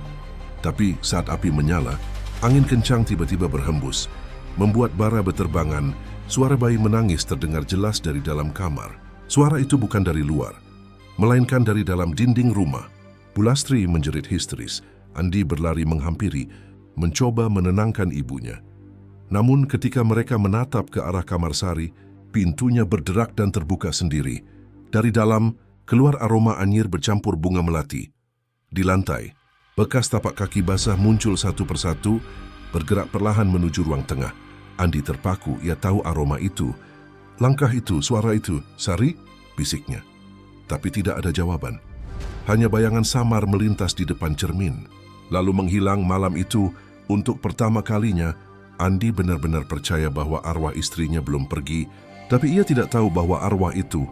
Tapi saat api menyala, angin kencang tiba-tiba berhembus, membuat bara beterbangan. Suara bayi menangis terdengar jelas dari dalam kamar. Suara itu bukan dari luar, melainkan dari dalam dinding rumah. Bu Lastri menjerit histeris. Andi berlari menghampiri, mencoba menenangkan ibunya. Namun ketika mereka menatap ke arah kamar Sari, pintunya berderak dan terbuka sendiri. Dari dalam, keluar aroma anyir bercampur bunga melati. Di lantai, bekas tapak kaki basah muncul satu persatu, bergerak perlahan menuju ruang tengah. Andi terpaku, ia tahu aroma itu. Langkah itu, suara itu, Sari, bisiknya. Tapi tidak ada jawaban. Hanya bayangan samar melintas di depan cermin. Lalu menghilang malam itu. Untuk pertama kalinya, Andi benar-benar percaya bahwa arwah istrinya belum pergi. Tapi ia tidak tahu bahwa arwah itu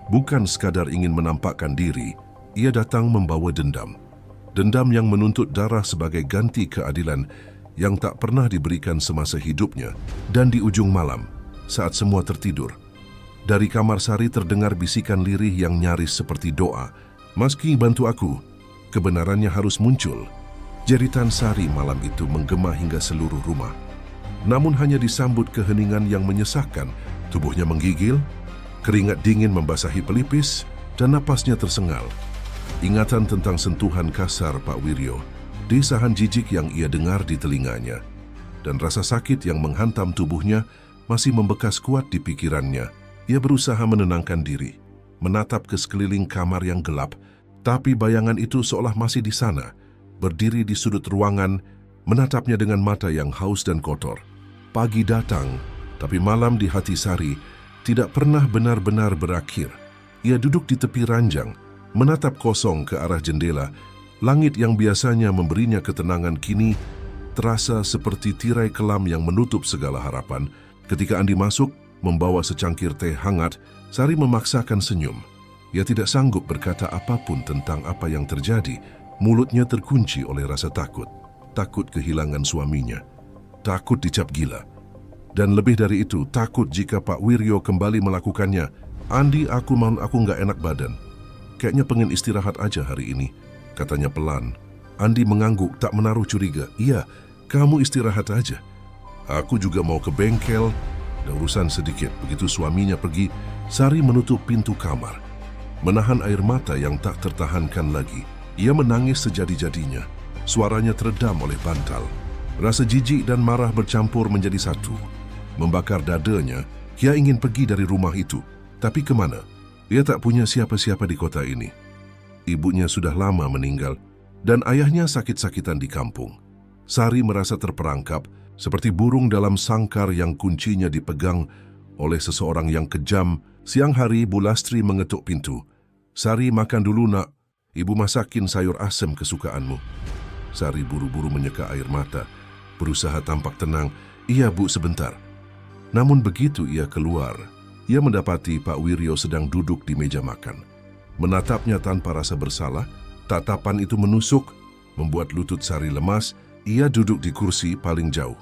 bukan sekadar ingin menampakkan diri. Ia datang membawa dendam. Dendam yang menuntut darah sebagai ganti keadilan yang tak pernah diberikan semasa hidupnya. Dan di ujung malam, saat semua tertidur, dari kamar Sari terdengar bisikan lirih yang nyaris seperti doa. Maski bantu aku, kebenarannya harus muncul. Jeritan Sari malam itu menggema hingga seluruh rumah. Namun hanya disambut keheningan yang menyesakkan. Tubuhnya menggigil, keringat dingin membasahi pelipis, dan napasnya tersengal. Ingatan tentang sentuhan kasar Pak Wiryo, desahan jijik yang ia dengar di telinganya, dan rasa sakit yang menghantam tubuhnya masih membekas kuat di pikirannya. Ia berusaha menenangkan diri, menatap ke sekeliling kamar yang gelap, tapi bayangan itu seolah masih di sana, berdiri di sudut ruangan, menatapnya dengan mata yang haus dan kotor. Pagi datang, tapi malam di hati Sari tidak pernah benar-benar berakhir. Ia duduk di tepi ranjang, menatap kosong ke arah jendela. Langit yang biasanya memberinya ketenangan kini terasa seperti tirai kelam yang menutup segala harapan. Ketika Andi masuk, Membawa secangkir teh hangat, Sari memaksakan senyum. Ia tidak sanggup berkata apapun tentang apa yang terjadi. Mulutnya terkunci oleh rasa takut. Takut kehilangan suaminya. Takut dicap gila. Dan lebih dari itu, takut jika Pak Wiryo kembali melakukannya. Andi, aku nggak enak badan. Kayaknya pengen istirahat aja hari ini, katanya pelan. Andi mengangguk tak menaruh curiga. Iya, kamu istirahat aja. Aku juga mau ke bengkel. Ada urusan sedikit. Begitu suaminya pergi, Sari menutup pintu kamar. Menahan air mata yang tak tertahankan lagi. Ia menangis sejadi-jadinya. Suaranya teredam oleh bantal. Rasa jijik dan marah bercampur menjadi satu. Membakar dadanya, ia ingin pergi dari rumah itu. Tapi kemana? Ia tak punya siapa-siapa di kota ini. Ibunya sudah lama meninggal dan ayahnya sakit-sakitan di kampung. Sari merasa terperangkap seperti burung dalam sangkar yang kuncinya dipegang oleh seseorang yang kejam. Siang hari, Bu Lastri mengetuk pintu. Sari, makan dulu nak. Ibu masakin sayur asem kesukaanmu. Sari buru-buru menyeka air mata. Berusaha tampak tenang. Iya Bu, sebentar. Namun begitu ia keluar, ia mendapati Pak Wiryo sedang duduk di meja makan. Menatapnya tanpa rasa bersalah, tatapan itu menusuk, membuat lutut Sari lemas. Ia duduk di kursi paling jauh.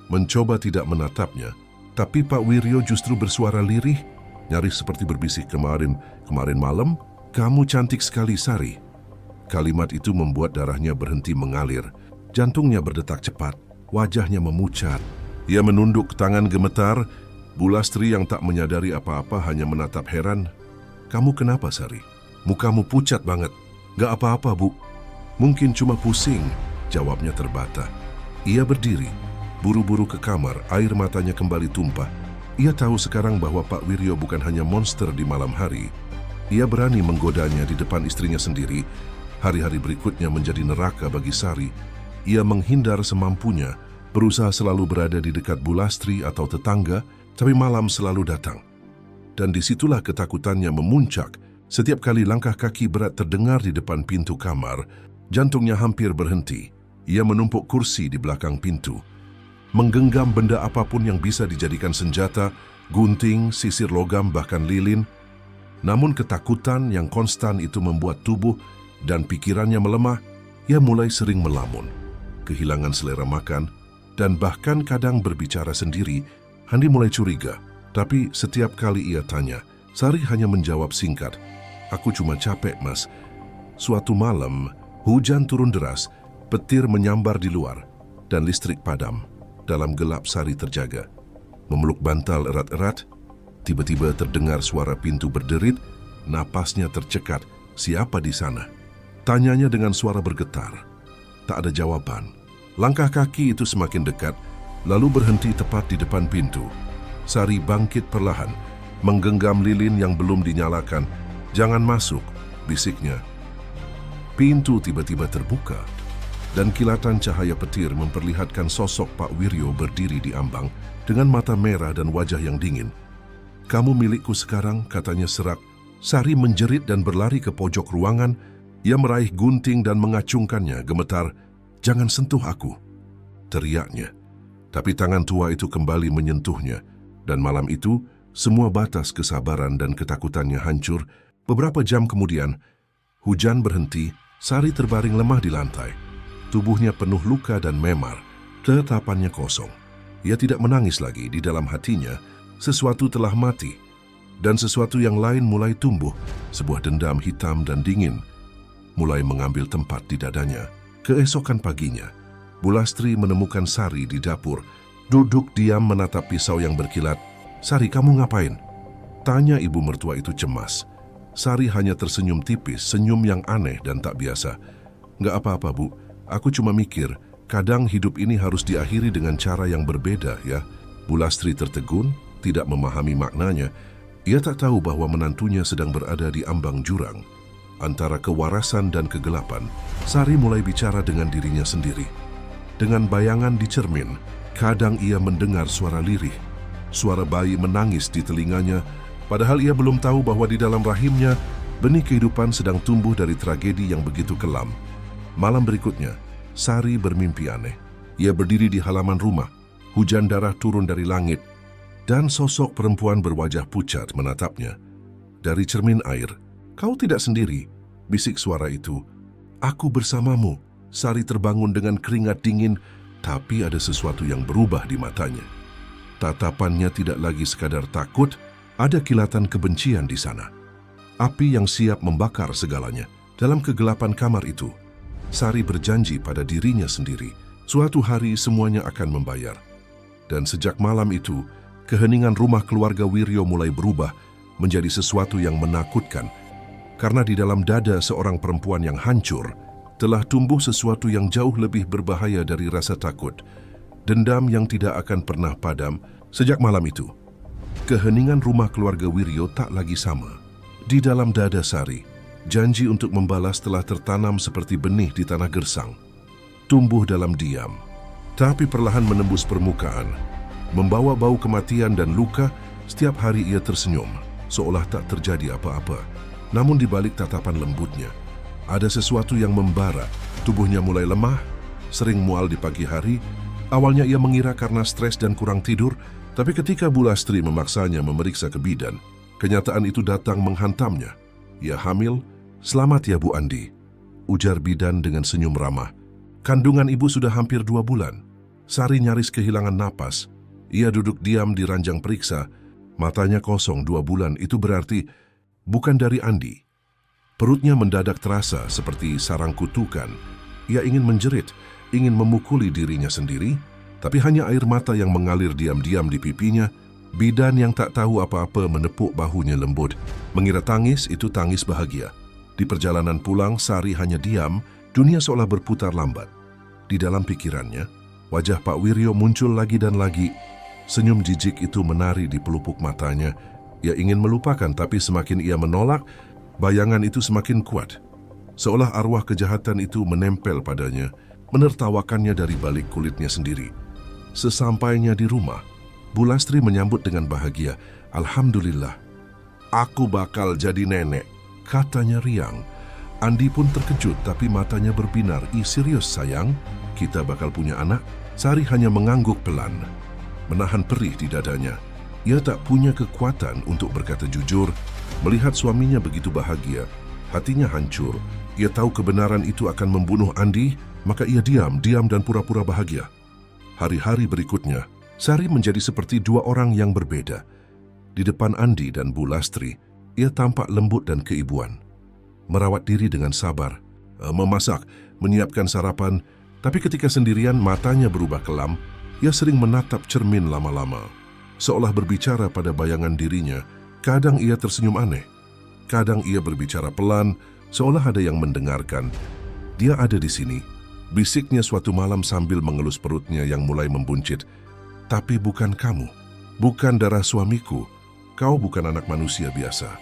Mencoba tidak menatapnya, tapi Pak Wiryo justru bersuara lirih, nyaris seperti berbisik kemarin malam, kamu cantik sekali Sari. Kalimat itu membuat darahnya berhenti mengalir, jantungnya berdetak cepat, wajahnya memucat. Ia menunduk, tangan gemetar. Bu Lastri yang tak menyadari apa-apa hanya menatap heran. Kamu kenapa Sari? Mukamu pucat banget. Gak apa-apa Bu. Mungkin cuma pusing. Jawabnya terbata. Ia berdiri, buru-buru ke kamar, air matanya kembali tumpah. Ia tahu sekarang bahwa Pak Wiryo bukan hanya monster di malam hari. Ia berani menggodanya di depan istrinya sendiri. Hari-hari berikutnya menjadi neraka bagi Sari. Ia menghindar semampunya, berusaha selalu berada di dekat Bu Lastri atau tetangga, tapi malam selalu datang. Dan disitulah ketakutannya memuncak. Setiap kali langkah kaki berat terdengar di depan pintu kamar, jantungnya hampir berhenti. Ia menumpuk kursi di belakang pintu, menggenggam benda apapun yang bisa dijadikan senjata, gunting, sisir logam, bahkan lilin. Namun ketakutan yang konstan itu membuat tubuh dan pikirannya melemah. Ia mulai sering melamun, kehilangan selera makan, dan bahkan kadang berbicara sendiri. Andi mulai curiga, tapi setiap kali ia tanya, Sari hanya menjawab singkat, aku cuma capek mas. Suatu malam, hujan turun deras, petir menyambar di luar, dan listrik padam. Dalam gelap Sari terjaga. Memeluk bantal erat-erat, tiba-tiba terdengar suara pintu berderit, napasnya tercekat. Siapa di sana? Tanyanya dengan suara bergetar. Tak ada jawaban. Langkah kaki itu semakin dekat, lalu berhenti tepat di depan pintu. Sari bangkit perlahan, menggenggam lilin yang belum dinyalakan. Jangan masuk, bisiknya. Pintu tiba-tiba terbuka, dan kilatan cahaya petir memperlihatkan sosok Pak Wiryo berdiri di ambang dengan mata merah dan wajah yang dingin. Kamu milikku sekarang, katanya serak. Sari menjerit dan berlari ke pojok ruangan. Ia meraih gunting dan mengacungkannya, gemetar. Jangan sentuh aku, teriaknya. Tapi tangan tua itu kembali menyentuhnya, dan malam itu semua batas kesabaran dan ketakutannya hancur. Beberapa jam kemudian, hujan berhenti, Sari terbaring lemah di lantai. Tubuhnya penuh luka dan memar, tatapannya kosong. Ia tidak menangis lagi. Di dalam hatinya, sesuatu telah mati, dan sesuatu yang lain mulai tumbuh. Sebuah dendam hitam dan dingin mulai mengambil tempat di dadanya. Keesokan paginya, Bu Lastri menemukan Sari di dapur, duduk diam menatap pisau yang berkilat. Sari, kamu ngapain? Tanya ibu mertua itu cemas. Sari hanya tersenyum tipis, senyum yang aneh dan tak biasa. Nggak apa-apa, Bu. Aku cuma mikir, kadang hidup ini harus diakhiri dengan cara yang berbeda, ya. Bu Lastri tertegun, tidak memahami maknanya. Ia tak tahu bahwa menantunya sedang berada di ambang jurang. Antara kewarasan dan kegelapan, Sari mulai bicara dengan dirinya sendiri. Dengan bayangan di cermin, kadang ia mendengar suara lirih. Suara bayi menangis di telinganya, padahal ia belum tahu bahwa di dalam rahimnya, benih kehidupan sedang tumbuh dari tragedi yang begitu kelam. Malam berikutnya, Sari bermimpi aneh. Ia berdiri di halaman rumah. Hujan darah turun dari langit. Dan sosok perempuan berwajah pucat menatapnya. Dari cermin air, "Kau tidak sendiri," bisik suara itu. "Aku bersamamu." Sari terbangun dengan keringat dingin, tapi ada sesuatu yang berubah di matanya. Tatapannya tidak lagi sekadar takut, ada kilatan kebencian di sana. Api yang siap membakar segalanya. Dalam kegelapan kamar itu, Sari berjanji pada dirinya sendiri, suatu hari semuanya akan membayar. Dan sejak malam itu, keheningan rumah keluarga Wiryo mulai berubah menjadi sesuatu yang menakutkan. Karena di dalam dada seorang perempuan yang hancur, telah tumbuh sesuatu yang jauh lebih berbahaya dari rasa takut. Dendam yang tidak akan pernah padam. Sejak malam itu, keheningan rumah keluarga Wiryo tak lagi sama. Di dalam dada Sari, janji untuk membalas telah tertanam seperti benih di tanah gersang. Tumbuh dalam diam, tapi perlahan menembus permukaan. Membawa bau kematian dan luka, setiap hari ia tersenyum, seolah tak terjadi apa-apa. Namun di balik tatapan lembutnya, ada sesuatu yang membara. Tubuhnya mulai lemah, sering mual di pagi hari. Awalnya ia mengira karena stres dan kurang tidur, tapi ketika Bu Lastri memaksanya memeriksa ke bidan, kenyataan itu datang menghantamnya. Ia hamil. "Selamat ya Bu Andi," ujar bidan dengan senyum ramah. Kandungan ibu sudah hampir 2 bulan. Sari nyaris kehilangan napas. Ia duduk diam di ranjang periksa. Matanya kosong. 2 bulan itu berarti bukan dari Andi. Perutnya mendadak terasa seperti sarang kutukan. Ia ingin menjerit, ingin memukuli dirinya sendiri, tapi hanya air mata yang mengalir diam-diam di pipinya. Bidan yang tak tahu apa-apa menepuk bahunya lembut. Mengira tangis itu tangis bahagia. Di perjalanan pulang, Sari hanya diam, dunia seolah berputar lambat. Di dalam pikirannya, wajah Pak Wiryo muncul lagi dan lagi. Senyum jijik itu menari di pelupuk matanya. Ia ingin melupakan, tapi semakin ia menolak, bayangan itu semakin kuat. Seolah arwah kejahatan itu menempel padanya, menertawakannya dari balik kulitnya sendiri. Sesampainya di rumah, Bu Lastri menyambut dengan bahagia. "Alhamdulillah, aku bakal jadi nenek," katanya riang. Andi pun terkejut, tapi matanya berbinar. "Ih, serius sayang? Kita bakal punya anak?" Sari hanya mengangguk pelan, menahan perih di dadanya. Ia tak punya kekuatan untuk berkata jujur. Melihat suaminya begitu bahagia, hatinya hancur. Ia tahu kebenaran itu akan membunuh Andi, maka ia diam dan pura-pura bahagia. Hari-hari berikutnya, Sari menjadi seperti 2 orang yang berbeda. Di depan Andi dan Bu Lastri, ia tampak lembut dan keibuan. Merawat diri dengan sabar, memasak, menyiapkan sarapan, tapi ketika sendirian matanya berubah kelam. Ia sering menatap cermin lama-lama, seolah berbicara pada bayangan dirinya. Kadang ia tersenyum aneh, kadang ia berbicara pelan, seolah ada yang mendengarkan. "Dia ada di sini," bisiknya suatu malam sambil mengelus perutnya yang mulai membuncit. "Tapi bukan kamu, bukan darah suamiku. Kau bukan anak manusia biasa.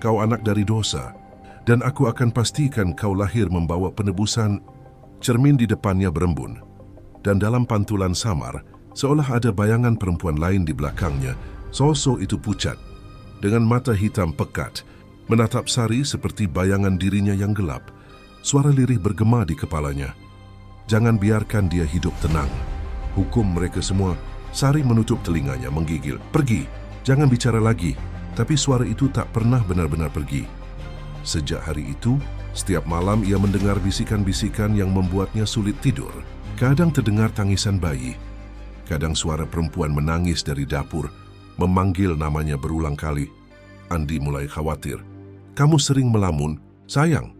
Kau anak dari dosa, dan aku akan pastikan kau lahir membawa penebusan." Cermin di depannya berembun, dan dalam pantulan samar, seolah ada bayangan perempuan lain di belakangnya. Sosok itu pucat, dengan mata hitam pekat, menatap Sari seperti bayangan dirinya yang gelap. Suara lirih bergema di kepalanya. "Jangan biarkan dia hidup tenang. Hukum mereka semua." Sari menutup telinganya, menggigil. "Pergi, jangan bicara lagi." Tapi suara itu tak pernah benar-benar pergi. Sejak hari itu, setiap malam ia mendengar bisikan-bisikan yang membuatnya sulit tidur. Kadang terdengar tangisan bayi, kadang suara perempuan menangis dari dapur, memanggil namanya berulang kali. Andi mulai khawatir. "Kamu sering melamun, sayang.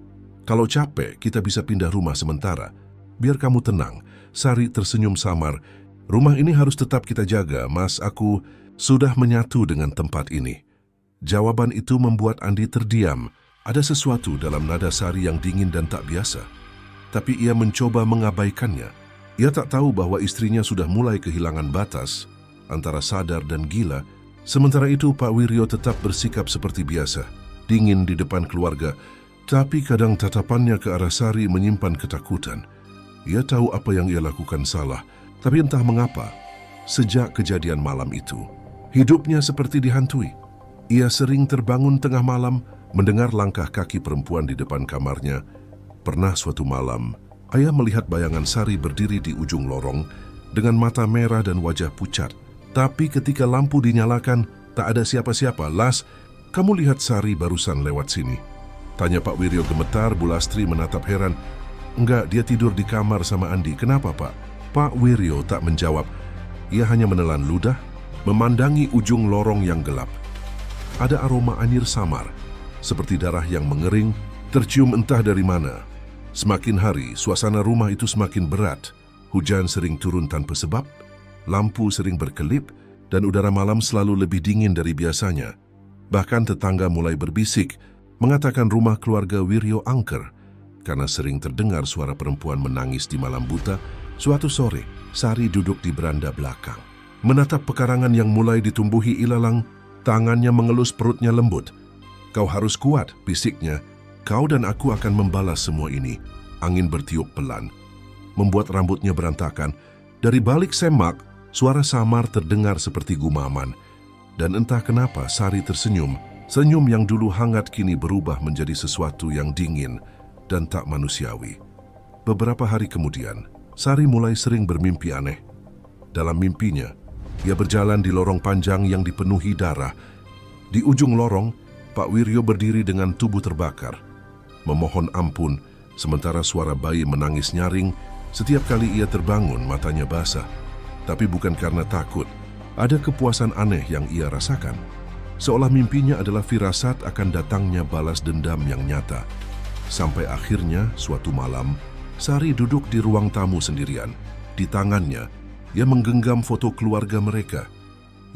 Kalau capek, kita bisa pindah rumah sementara. Biar kamu tenang." Sari tersenyum samar. "Rumah ini harus tetap kita jaga, Mas. Aku sudah menyatu dengan tempat ini." Jawaban itu membuat Andi terdiam. Ada sesuatu dalam nada Sari yang dingin dan tak biasa. Tapi ia mencoba mengabaikannya. Ia tak tahu bahwa istrinya sudah mulai kehilangan batas antara sadar dan gila. Sementara itu Pak Wiryo tetap bersikap seperti biasa, dingin di depan keluarga, tapi kadang tatapannya ke arah Sari menyimpan ketakutan. Ia tahu apa yang ia lakukan salah, tapi entah mengapa, sejak kejadian malam itu, hidupnya seperti dihantui. Ia sering terbangun tengah malam, mendengar langkah kaki perempuan di depan kamarnya. Pernah suatu malam, ayah melihat bayangan Sari berdiri di ujung lorong dengan mata merah dan wajah pucat. Tapi ketika lampu dinyalakan, tak ada siapa-siapa. Las, kamu lihat Sari barusan lewat sini? Tanya Pak Wiryo gemetar. Bu Lastri menatap heran. Enggak, dia tidur di kamar sama Andi. Kenapa, Pak? Pak Wiryo tak menjawab. Ia hanya menelan ludah, memandangi ujung lorong yang gelap. Ada aroma anyir samar, seperti darah yang mengering, tercium entah dari mana. Semakin hari, suasana rumah itu semakin berat. Hujan sering turun tanpa sebab, lampu sering berkelip, dan udara malam selalu lebih dingin dari biasanya. Bahkan tetangga mulai berbisik, mengatakan rumah keluarga Wiryo angker, karena sering terdengar suara perempuan menangis di malam buta. Suatu sore, Sari duduk di beranda belakang. Menatap pekarangan yang mulai ditumbuhi ilalang, tangannya mengelus perutnya lembut. Kau harus kuat, bisiknya. Kau dan aku akan membalas semua ini. Angin bertiup pelan, membuat rambutnya berantakan. Dari balik semak, suara samar terdengar seperti gumaman. Dan entah kenapa Sari tersenyum. Senyum yang dulu hangat kini berubah menjadi sesuatu yang dingin dan tak manusiawi. Beberapa hari kemudian, Sari mulai sering bermimpi aneh. Dalam mimpinya, ia berjalan di lorong panjang yang dipenuhi darah. Di ujung lorong, Pak Wiryo berdiri dengan tubuh terbakar, memohon ampun, sementara suara bayi menangis nyaring. Setiap kali ia terbangun, matanya basah. Tapi bukan karena takut, ada kepuasan aneh yang ia rasakan. Seolah mimpinya adalah firasat akan datangnya balas dendam yang nyata. Sampai akhirnya, suatu malam, Sari duduk di ruang tamu sendirian. Di tangannya, ia menggenggam foto keluarga mereka.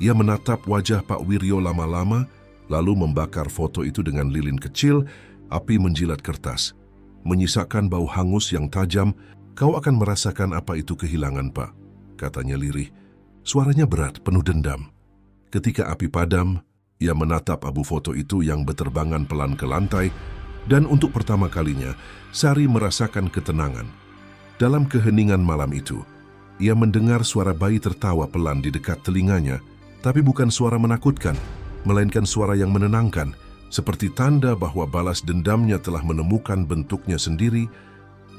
Ia menatap wajah Pak Wiryo lama-lama, lalu membakar foto itu dengan lilin kecil. Api menjilat kertas, menyisakan bau hangus yang tajam. Kau akan merasakan apa itu kehilangan, Pak, katanya lirih. Suaranya berat, penuh dendam. Ketika api padam, ia menatap abu foto itu yang berterbangan pelan ke lantai, dan untuk pertama kalinya, Sari merasakan ketenangan. Dalam keheningan malam itu, ia mendengar suara bayi tertawa pelan di dekat telinganya, tapi bukan suara menakutkan, melainkan suara yang menenangkan, seperti tanda bahwa balas dendamnya telah menemukan bentuknya sendiri.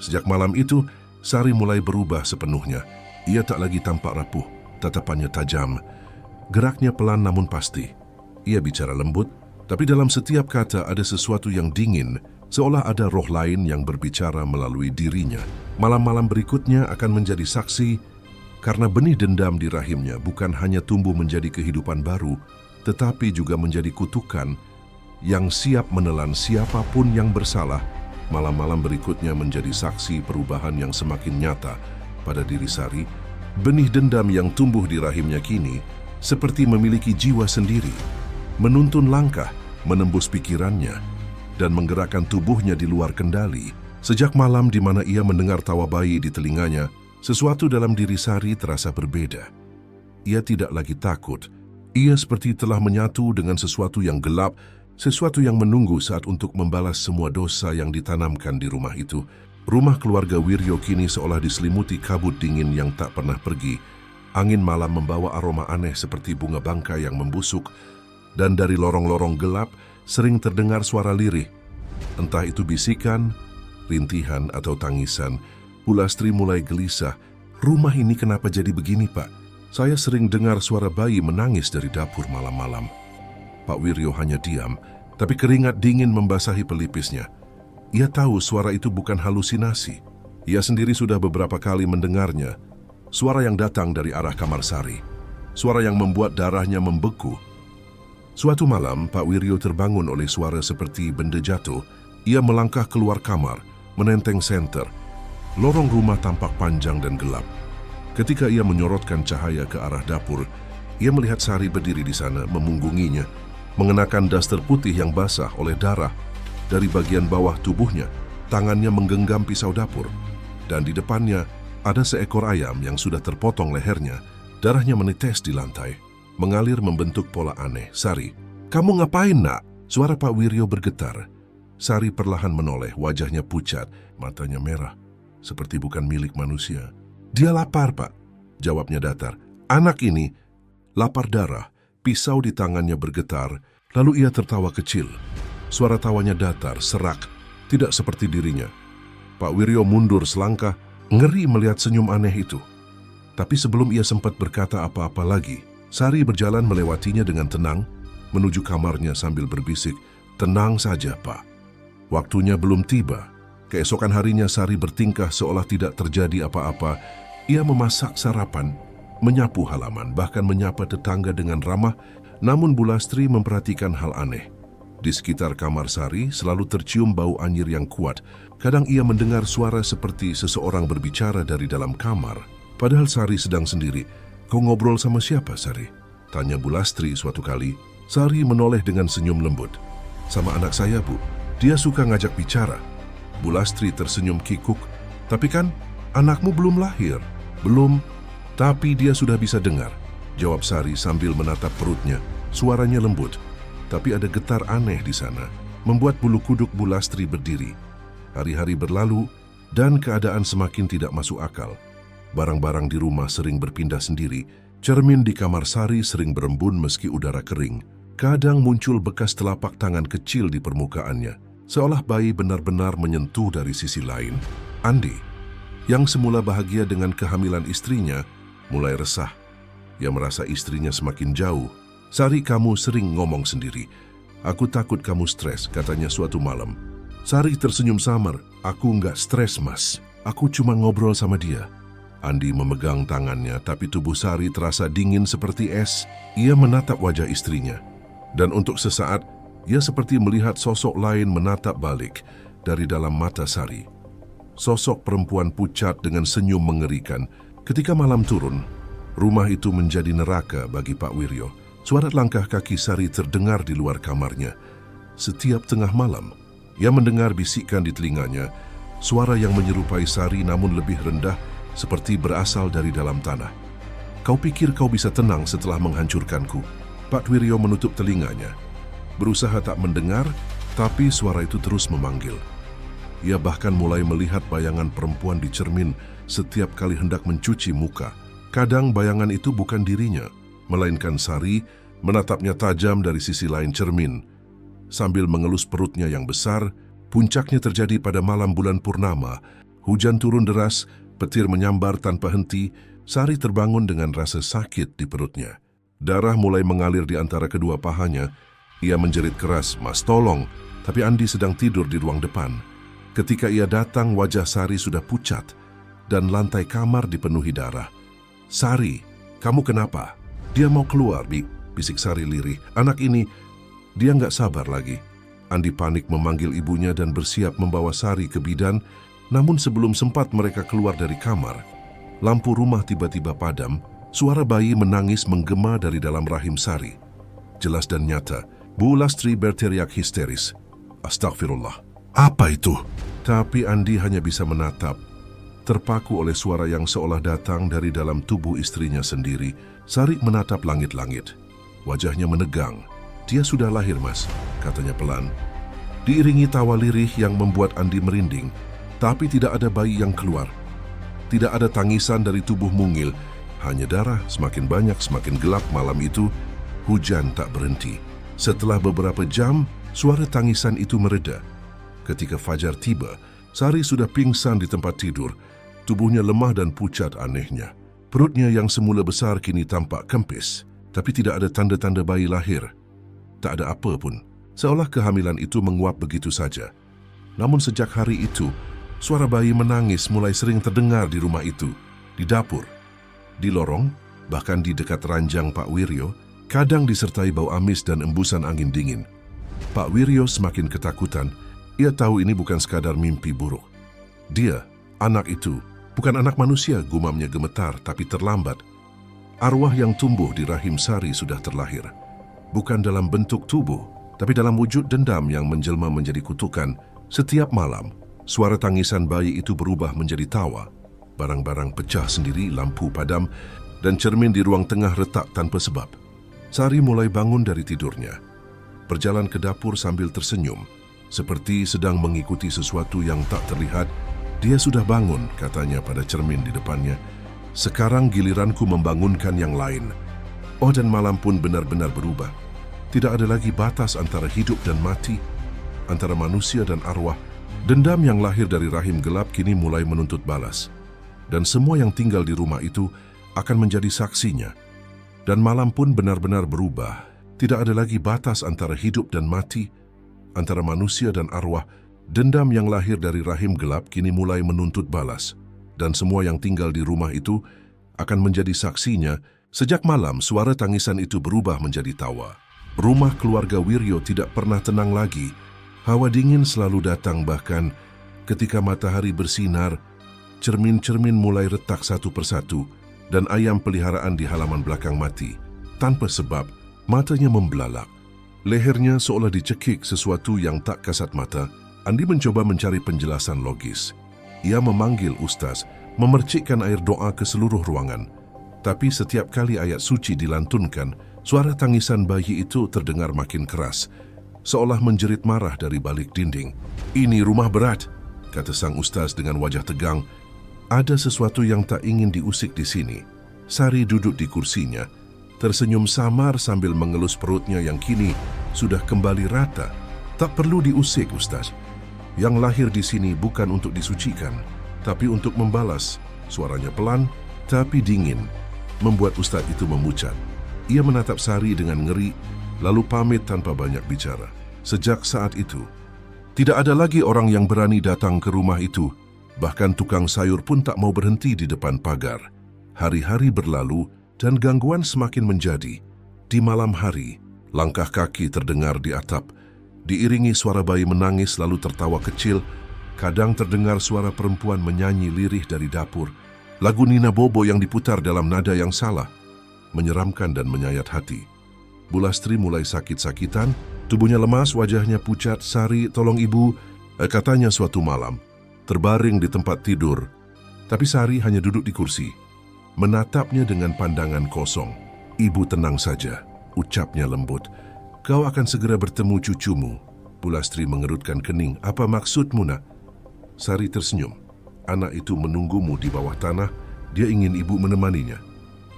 Sejak malam itu, Sari mulai berubah sepenuhnya. Ia tak lagi tampak rapuh, tatapannya tajam, geraknya pelan namun pasti. Ia bicara lembut, tapi dalam setiap kata ada sesuatu yang dingin, seolah ada roh lain yang berbicara melalui dirinya. Malam-malam berikutnya akan menjadi saksi, karena benih dendam di rahimnya bukan hanya tumbuh menjadi kehidupan baru, tetapi juga menjadi kutukan yang siap menelan siapapun yang bersalah. Malam-malam berikutnya menjadi saksi perubahan yang semakin nyata pada diri Sari. Benih dendam yang tumbuh di rahimnya kini seperti memiliki jiwa sendiri, menuntun langkah, menembus pikirannya, dan menggerakkan tubuhnya di luar kendali. Sejak malam di mana ia mendengar tawa bayi di telinganya, sesuatu dalam diri Sari terasa berbeda. Ia tidak lagi takut. Ia seperti telah menyatu dengan sesuatu yang gelap, sesuatu yang menunggu saat untuk membalas semua dosa yang ditanamkan di rumah itu. Rumah keluarga Wiryo kini seolah diselimuti kabut dingin yang tak pernah pergi. Angin malam membawa aroma aneh seperti bunga bangkai yang membusuk, dan dari lorong-lorong gelap sering terdengar suara lirih. Entah itu bisikan, rintihan, atau tangisan. Bu Lastri mulai gelisah. Rumah ini kenapa jadi begini, Pak? Saya sering dengar suara bayi menangis dari dapur malam-malam. Pak Wiryo hanya diam, tapi keringat dingin membasahi pelipisnya. Ia tahu suara itu bukan halusinasi. Ia sendiri sudah beberapa kali mendengarnya. Suara yang datang dari arah kamar Sari. Suara yang membuat darahnya membeku. Suatu malam, Pak Wiryo terbangun oleh suara seperti benda jatuh. Ia melangkah keluar kamar, menenteng senter. Lorong rumah tampak panjang dan gelap. Ketika ia menyorotkan cahaya ke arah dapur, ia melihat Sari berdiri di sana memunggunginya, mengenakan daster putih yang basah oleh darah. Dari bagian bawah tubuhnya, tangannya menggenggam pisau dapur, dan di depannya ada seekor ayam yang sudah terpotong lehernya. Darahnya menetes di lantai, mengalir membentuk pola aneh. Sari, kamu ngapain, nak? Suara Pak Wiryo bergetar. Sari perlahan menoleh, wajahnya pucat, matanya merah, seperti bukan milik manusia. Dia lapar, Pak, jawabnya datar. Anak ini lapar darah. Pisau di tangannya bergetar, lalu ia tertawa kecil. Suara tawanya datar, serak, tidak seperti dirinya. Pak Wiryo mundur selangkah, ngeri melihat senyum aneh itu. Tapi sebelum ia sempat berkata apa-apa lagi, Sari berjalan melewatinya dengan tenang, menuju kamarnya sambil berbisik, "Tenang saja, Pak. Waktunya belum tiba." Keesokan harinya Sari bertingkah seolah tidak terjadi apa-apa. Ia memasak sarapan, menyapu halaman, bahkan menyapa tetangga dengan ramah, namun Bu Lastri memperhatikan hal aneh. Di sekitar kamar Sari selalu tercium bau anyir yang kuat. Kadang ia mendengar suara seperti seseorang berbicara dari dalam kamar. Padahal Sari sedang sendiri. "Kau ngobrol sama siapa, Sari?" tanya Bu Lastri suatu kali. Sari menoleh dengan senyum lembut. "Sama anak saya, Bu. Dia suka ngajak bicara." Bu Lastri tersenyum kikuk. "Tapi kan anakmu belum lahir." "Belum, tapi dia sudah bisa dengar," jawab Sari sambil menatap perutnya. Suaranya lembut, tapi ada getar aneh di sana, membuat bulu kuduk Bu Lastri berdiri. Hari-hari berlalu, dan keadaan semakin tidak masuk akal. Barang-barang di rumah sering berpindah sendiri. Cermin di kamar Sari sering berembun meski udara kering. Kadang muncul bekas telapak tangan kecil di permukaannya, seolah bayi benar-benar menyentuh dari sisi lain. Andi, yang semula bahagia dengan kehamilan istrinya, mulai resah. Ia merasa istrinya semakin jauh. "Sari, kamu sering ngomong sendiri. Aku takut kamu stres," katanya suatu malam. Sari tersenyum samar. "Aku nggak stres, Mas. Aku cuma ngobrol sama dia." Andi memegang tangannya, tapi tubuh Sari terasa dingin seperti es. Ia menatap wajah istrinya. Dan untuk sesaat, ia seperti melihat sosok lain menatap balik dari dalam mata Sari. Sosok perempuan pucat dengan senyum mengerikan. Ketika malam turun, rumah itu menjadi neraka bagi Pak Wiryo. Suara langkah kaki Sari terdengar di luar kamarnya. Setiap tengah malam, ia mendengar bisikan di telinganya, suara yang menyerupai Sari namun lebih rendah, seperti berasal dari dalam tanah. "Kau pikir kau bisa tenang setelah menghancurkanku?" Pak Wiryo menutup telinganya, berusaha tak mendengar, tapi suara itu terus memanggil. Ia bahkan mulai melihat bayangan perempuan di cermin setiap kali hendak mencuci muka. Kadang bayangan itu bukan dirinya, melainkan Sari menatapnya tajam dari sisi lain cermin. Sambil mengelus perutnya yang besar, puncaknya terjadi pada malam bulan purnama. Hujan turun deras, petir menyambar tanpa henti. Sari terbangun dengan rasa sakit di perutnya. Darah mulai mengalir di antara kedua pahanya. Ia menjerit keras, "Mas, tolong!" Tapi Andi sedang tidur di ruang depan. Ketika ia datang, wajah Sari sudah pucat dan lantai kamar dipenuhi darah. "Sari, kamu kenapa?" "Dia mau keluar, Bi," bisik Sari lirih. "Anak ini, dia nggak sabar lagi." Andi panik memanggil ibunya dan bersiap membawa Sari ke bidan. Namun sebelum sempat mereka keluar dari kamar, lampu rumah tiba-tiba padam. Suara bayi menangis menggema dari dalam rahim Sari. Jelas dan nyata, Bu Lastri berteriak histeris. "Astagfirullah, apa itu?" Tapi Andi hanya bisa menatap, terpaku oleh suara yang seolah datang dari dalam tubuh istrinya sendiri. Sari menatap langit-langit. Wajahnya menegang. "Dia sudah lahir, Mas," katanya pelan. Diiringi tawa lirih yang membuat Andi merinding. Tapi tidak ada bayi yang keluar. Tidak ada tangisan dari tubuh mungil. Hanya darah semakin banyak, semakin gelap malam itu. Hujan tak berhenti. Setelah beberapa jam, suara tangisan itu mereda. Ketika fajar tiba, Sari sudah pingsan di tempat tidur. Tubuhnya lemah dan pucat anehnya. Perutnya yang semula besar kini tampak kempis. Tapi tidak ada tanda-tanda bayi lahir. Tak ada apa pun. Seolah kehamilan itu menguap begitu saja. Namun sejak hari itu, suara bayi menangis mulai sering terdengar di rumah itu, di dapur, di lorong, bahkan di dekat ranjang Pak Wiryo, kadang disertai bau amis dan embusan angin dingin. Pak Wiryo semakin ketakutan. Ia tahu ini bukan sekadar mimpi buruk. Dia, anak itu, bukan anak manusia, gumamnya gemetar, tapi terlambat. Arwah yang tumbuh di rahim Sari sudah terlahir. Bukan dalam bentuk tubuh, tapi dalam wujud dendam yang menjelma menjadi kutukan. Setiap malam, suara tangisan bayi itu berubah menjadi tawa. Barang-barang pecah sendiri, lampu padam, dan cermin di ruang tengah retak tanpa sebab. Sari mulai bangun dari tidurnya. Berjalan ke dapur sambil tersenyum, seperti sedang mengikuti sesuatu yang tak terlihat. "Dia sudah bangun," katanya pada cermin di depannya. "Sekarang giliranku membangunkan yang lain." Oh, dan malam pun benar-benar berubah. Tidak ada lagi batas antara hidup dan mati, antara manusia dan arwah. Dendam yang lahir dari rahim gelap kini mulai menuntut balas. Dan semua yang tinggal di rumah itu akan menjadi saksinya. Dan malam pun benar-benar berubah. Tidak ada lagi batas antara hidup dan mati, antara manusia dan arwah. Dendam yang lahir dari rahim gelap kini mulai menuntut balas. Dan semua yang tinggal di rumah itu akan menjadi saksinya. Sejak malam, suara tangisan itu berubah menjadi tawa. Rumah keluarga Wiryo tidak pernah tenang lagi. Hawa dingin selalu datang, bahkan ketika matahari bersinar, cermin-cermin mulai retak satu persatu dan ayam peliharaan di halaman belakang mati. Tanpa sebab, matanya membelalak. Lehernya seolah dicekik sesuatu yang tak kasat mata. Andi mencoba mencari penjelasan logis. Ia memanggil ustaz, memercikkan air doa ke seluruh ruangan. Tapi setiap kali ayat suci dilantunkan, suara tangisan bayi itu terdengar makin keras, seolah menjerit marah dari balik dinding. "Ini rumah berat," kata sang ustaz dengan wajah tegang. "Ada sesuatu yang tak ingin diusik di sini." Sari duduk di kursinya, tersenyum samar sambil mengelus perutnya yang kini sudah kembali rata. "Tak perlu diusik, ustaz. Yang lahir di sini bukan untuk disucikan, tapi untuk membalas." Suaranya pelan, tapi dingin, membuat ustaz itu memucat. Ia menatap Sari dengan ngeri, lalu pamit tanpa banyak bicara. Sejak saat itu, tidak ada lagi orang yang berani datang ke rumah itu. Bahkan tukang sayur pun tak mau berhenti di depan pagar. Hari-hari berlalu dan gangguan semakin menjadi. Di malam hari, langkah kaki terdengar di atap. Diiringi suara bayi menangis lalu tertawa kecil. Kadang terdengar suara perempuan menyanyi lirih dari dapur. Lagu Nina Bobo yang diputar dalam nada yang salah, menyeramkan dan menyayat hati. Bulastri mulai sakit-sakitan, tubuhnya lemas, wajahnya pucat. "Sari, tolong ibu," katanya suatu malam, terbaring di tempat tidur. Tapi Sari hanya duduk di kursi, menatapnya dengan pandangan kosong. "Ibu tenang saja," ucapnya lembut. "Kau akan segera bertemu cucumu." Bulastri mengerutkan kening. "Apa maksudmu, nak?" Sari tersenyum. "Anak itu menunggumu di bawah tanah. Dia ingin ibu menemaninya."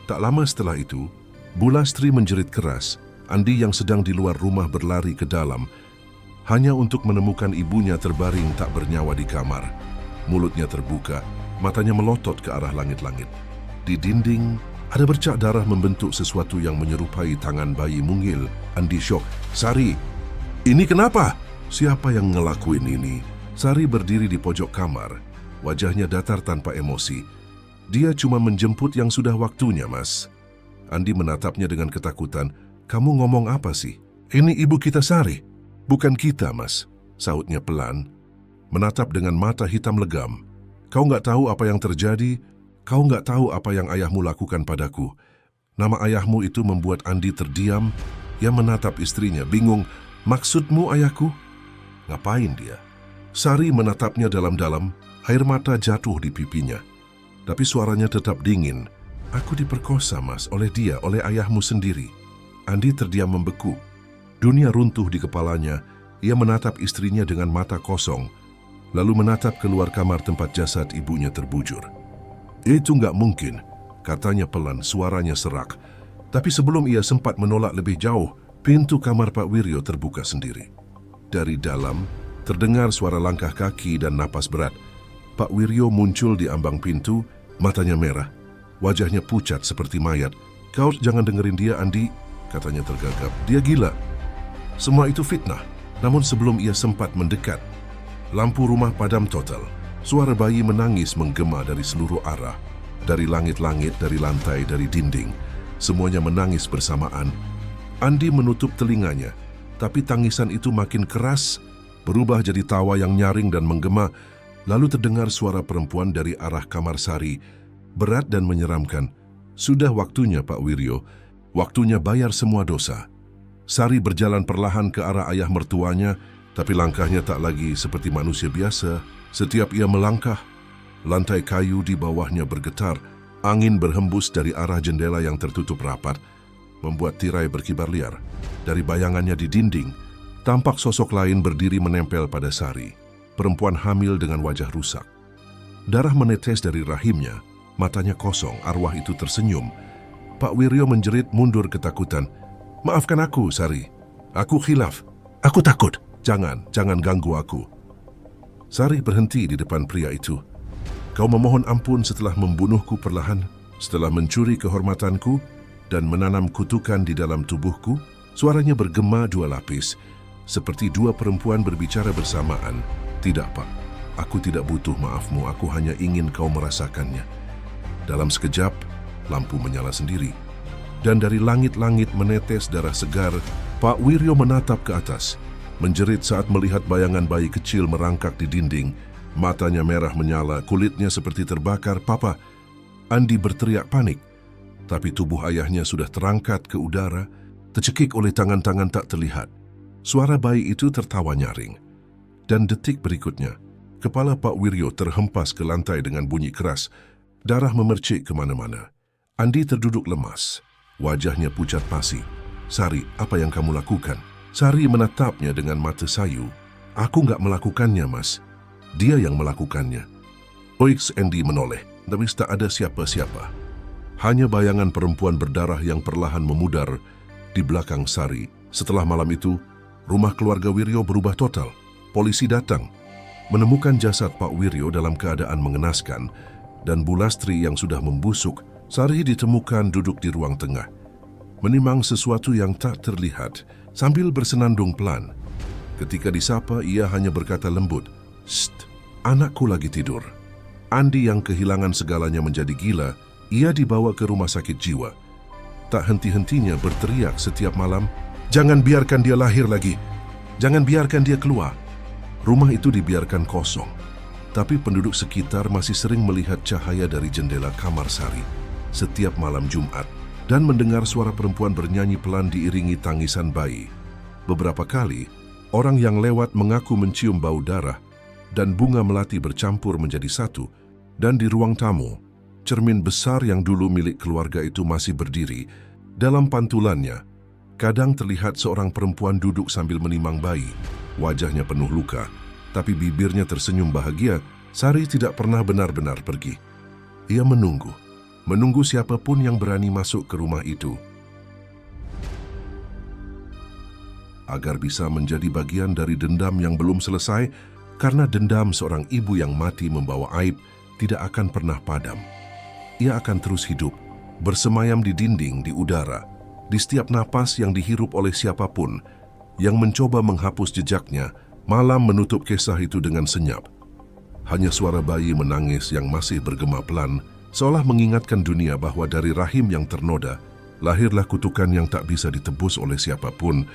Tak lama setelah itu, Bulastri menjerit keras. Andi yang sedang di luar rumah berlari ke dalam, hanya untuk menemukan ibunya terbaring tak bernyawa di kamar. Mulutnya terbuka, matanya melotot ke arah langit-langit. Di dinding, ada bercak darah membentuk sesuatu yang menyerupai tangan bayi mungil. Andi syok. "Sari, ini kenapa? Siapa yang ngelakuin ini?" Sari berdiri di pojok kamar, wajahnya datar tanpa emosi. "Dia cuma menjemput yang sudah waktunya, Mas." Andi menatapnya dengan ketakutan. "Kamu ngomong apa sih? Ini ibu kita Sari." "Bukan kita, Mas," sahutnya pelan, menatap dengan mata hitam legam. "Kau nggak tahu apa yang terjadi. Kau nggak tahu apa yang ayahmu lakukan padaku." Nama ayahmu itu membuat Andi terdiam. Ia menatap istrinya, bingung. "Maksudmu ayahku? Ngapain dia?" Sari menatapnya dalam-dalam, air mata jatuh di pipinya. Tapi suaranya tetap dingin. "Aku diperkosa, Mas, oleh dia, oleh ayahmu sendiri." Andi terdiam membeku. Dunia runtuh di kepalanya. Ia menatap istrinya dengan mata kosong, lalu menatap keluar kamar tempat jasad ibunya terbujur. "Itu nggak mungkin," katanya pelan, suaranya serak. Tapi sebelum ia sempat menolak lebih jauh, pintu kamar Pak Wiryo terbuka sendiri. Dari dalam, terdengar suara langkah kaki dan napas berat. Pak Wiryo muncul di ambang pintu, matanya merah. Wajahnya pucat seperti mayat. "Kau jangan dengerin dia, Andi," katanya tergagap. "Dia gila. Semua itu fitnah." Namun sebelum ia sempat mendekat, lampu rumah padam total. Suara bayi menangis menggema dari seluruh arah. Dari langit-langit, dari lantai, dari dinding. Semuanya menangis bersamaan. Andi menutup telinganya, tapi tangisan itu makin keras, berubah jadi tawa yang nyaring dan menggema. Lalu terdengar suara perempuan dari arah kamar Sari, berat dan menyeramkan. "Sudah waktunya, Pak Wiryo. Waktunya bayar semua dosa." Sari berjalan perlahan ke arah ayah mertuanya, tapi langkahnya tak lagi seperti manusia biasa. Setiap ia melangkah, lantai kayu di bawahnya bergetar. Angin berhembus dari arah jendela yang tertutup rapat, membuat tirai berkibar liar. Dari bayangannya di dinding, tampak sosok lain berdiri menempel pada Sari, perempuan hamil dengan wajah rusak. Darah menetes dari rahimnya, matanya kosong, arwah itu tersenyum. Pak Wiryo menjerit mundur ketakutan. "Maafkan aku, Sari. Aku khilaf. Aku takut. Jangan ganggu aku." Sari berhenti di depan pria itu. "Kau memohon ampun setelah membunuhku perlahan, setelah mencuri kehormatanku?" dan menanam kutukan di dalam tubuhku? Suaranya bergema dua lapis, seperti dua perempuan berbicara bersamaan. Tidak, Pak. Aku tidak butuh maafmu, aku hanya ingin kau merasakannya. Dalam sekejap, lampu menyala sendiri. Dan dari langit-langit menetes darah segar. Pak Wiryo menatap ke atas, menjerit saat melihat bayangan bayi kecil merangkak di dinding. Matanya merah menyala, kulitnya seperti terbakar. "Papa!" Andi berteriak panik. Tapi tubuh ayahnya sudah terangkat ke udara, tercekik oleh tangan-tangan tak terlihat. Suara bayi itu tertawa nyaring. Dan detik berikutnya, kepala Pak Wiryo terhempas ke lantai dengan bunyi keras. Darah memercik kemana-mana. Andi terduduk lemas. Wajahnya pucat pasi. "Sari, apa yang kamu lakukan?" Sari menatapnya dengan mata sayu. "Aku nggak melakukannya, Mas. Dia yang melakukannya." Oix Andy menoleh, tapi tak ada siapa-siapa. Hanya bayangan perempuan berdarah yang perlahan memudar di belakang Sari. Setelah malam itu, rumah keluarga Wiryo berubah total. Polisi datang, menemukan jasad Pak Wiryo dalam keadaan mengenaskan, dan Bu Lastri yang sudah membusuk. Sari ditemukan duduk di ruang tengah, menimang sesuatu yang tak terlihat sambil bersenandung pelan. Ketika disapa, ia hanya berkata lembut, "Sst, anakku lagi tidur." Andi yang kehilangan segalanya menjadi gila. Ia dibawa ke rumah sakit jiwa. Tak henti-hentinya berteriak setiap malam, "Jangan biarkan dia lahir lagi. Jangan biarkan dia keluar." Rumah itu dibiarkan kosong, tapi penduduk sekitar masih sering melihat cahaya dari jendela kamar Sari setiap malam Jumat dan mendengar suara perempuan bernyanyi pelan diiringi tangisan bayi. Beberapa kali, orang yang lewat mengaku mencium bau darah dan bunga melati bercampur menjadi satu, dan di ruang tamu, cermin besar yang dulu milik keluarga itu masih berdiri. Dalam pantulannya, kadang terlihat seorang perempuan duduk sambil menimang bayi. Wajahnya penuh luka, tapi bibirnya tersenyum bahagia. Sari tidak pernah benar-benar pergi. Ia menunggu siapapun yang berani masuk ke rumah itu, agar bisa menjadi bagian dari dendam yang belum selesai, karena dendam seorang ibu yang mati membawa aib tidak akan pernah padam. Ia akan terus hidup, bersemayam di dinding, di udara, di setiap napas yang dihirup oleh siapapun yang mencoba menghapus jejaknya. Malam menutup kisah itu dengan senyap. Hanya suara bayi menangis yang masih bergema pelan, seolah mengingatkan dunia bahwa dari rahim yang ternoda, lahirlah kutukan yang tak bisa ditebus oleh siapapun.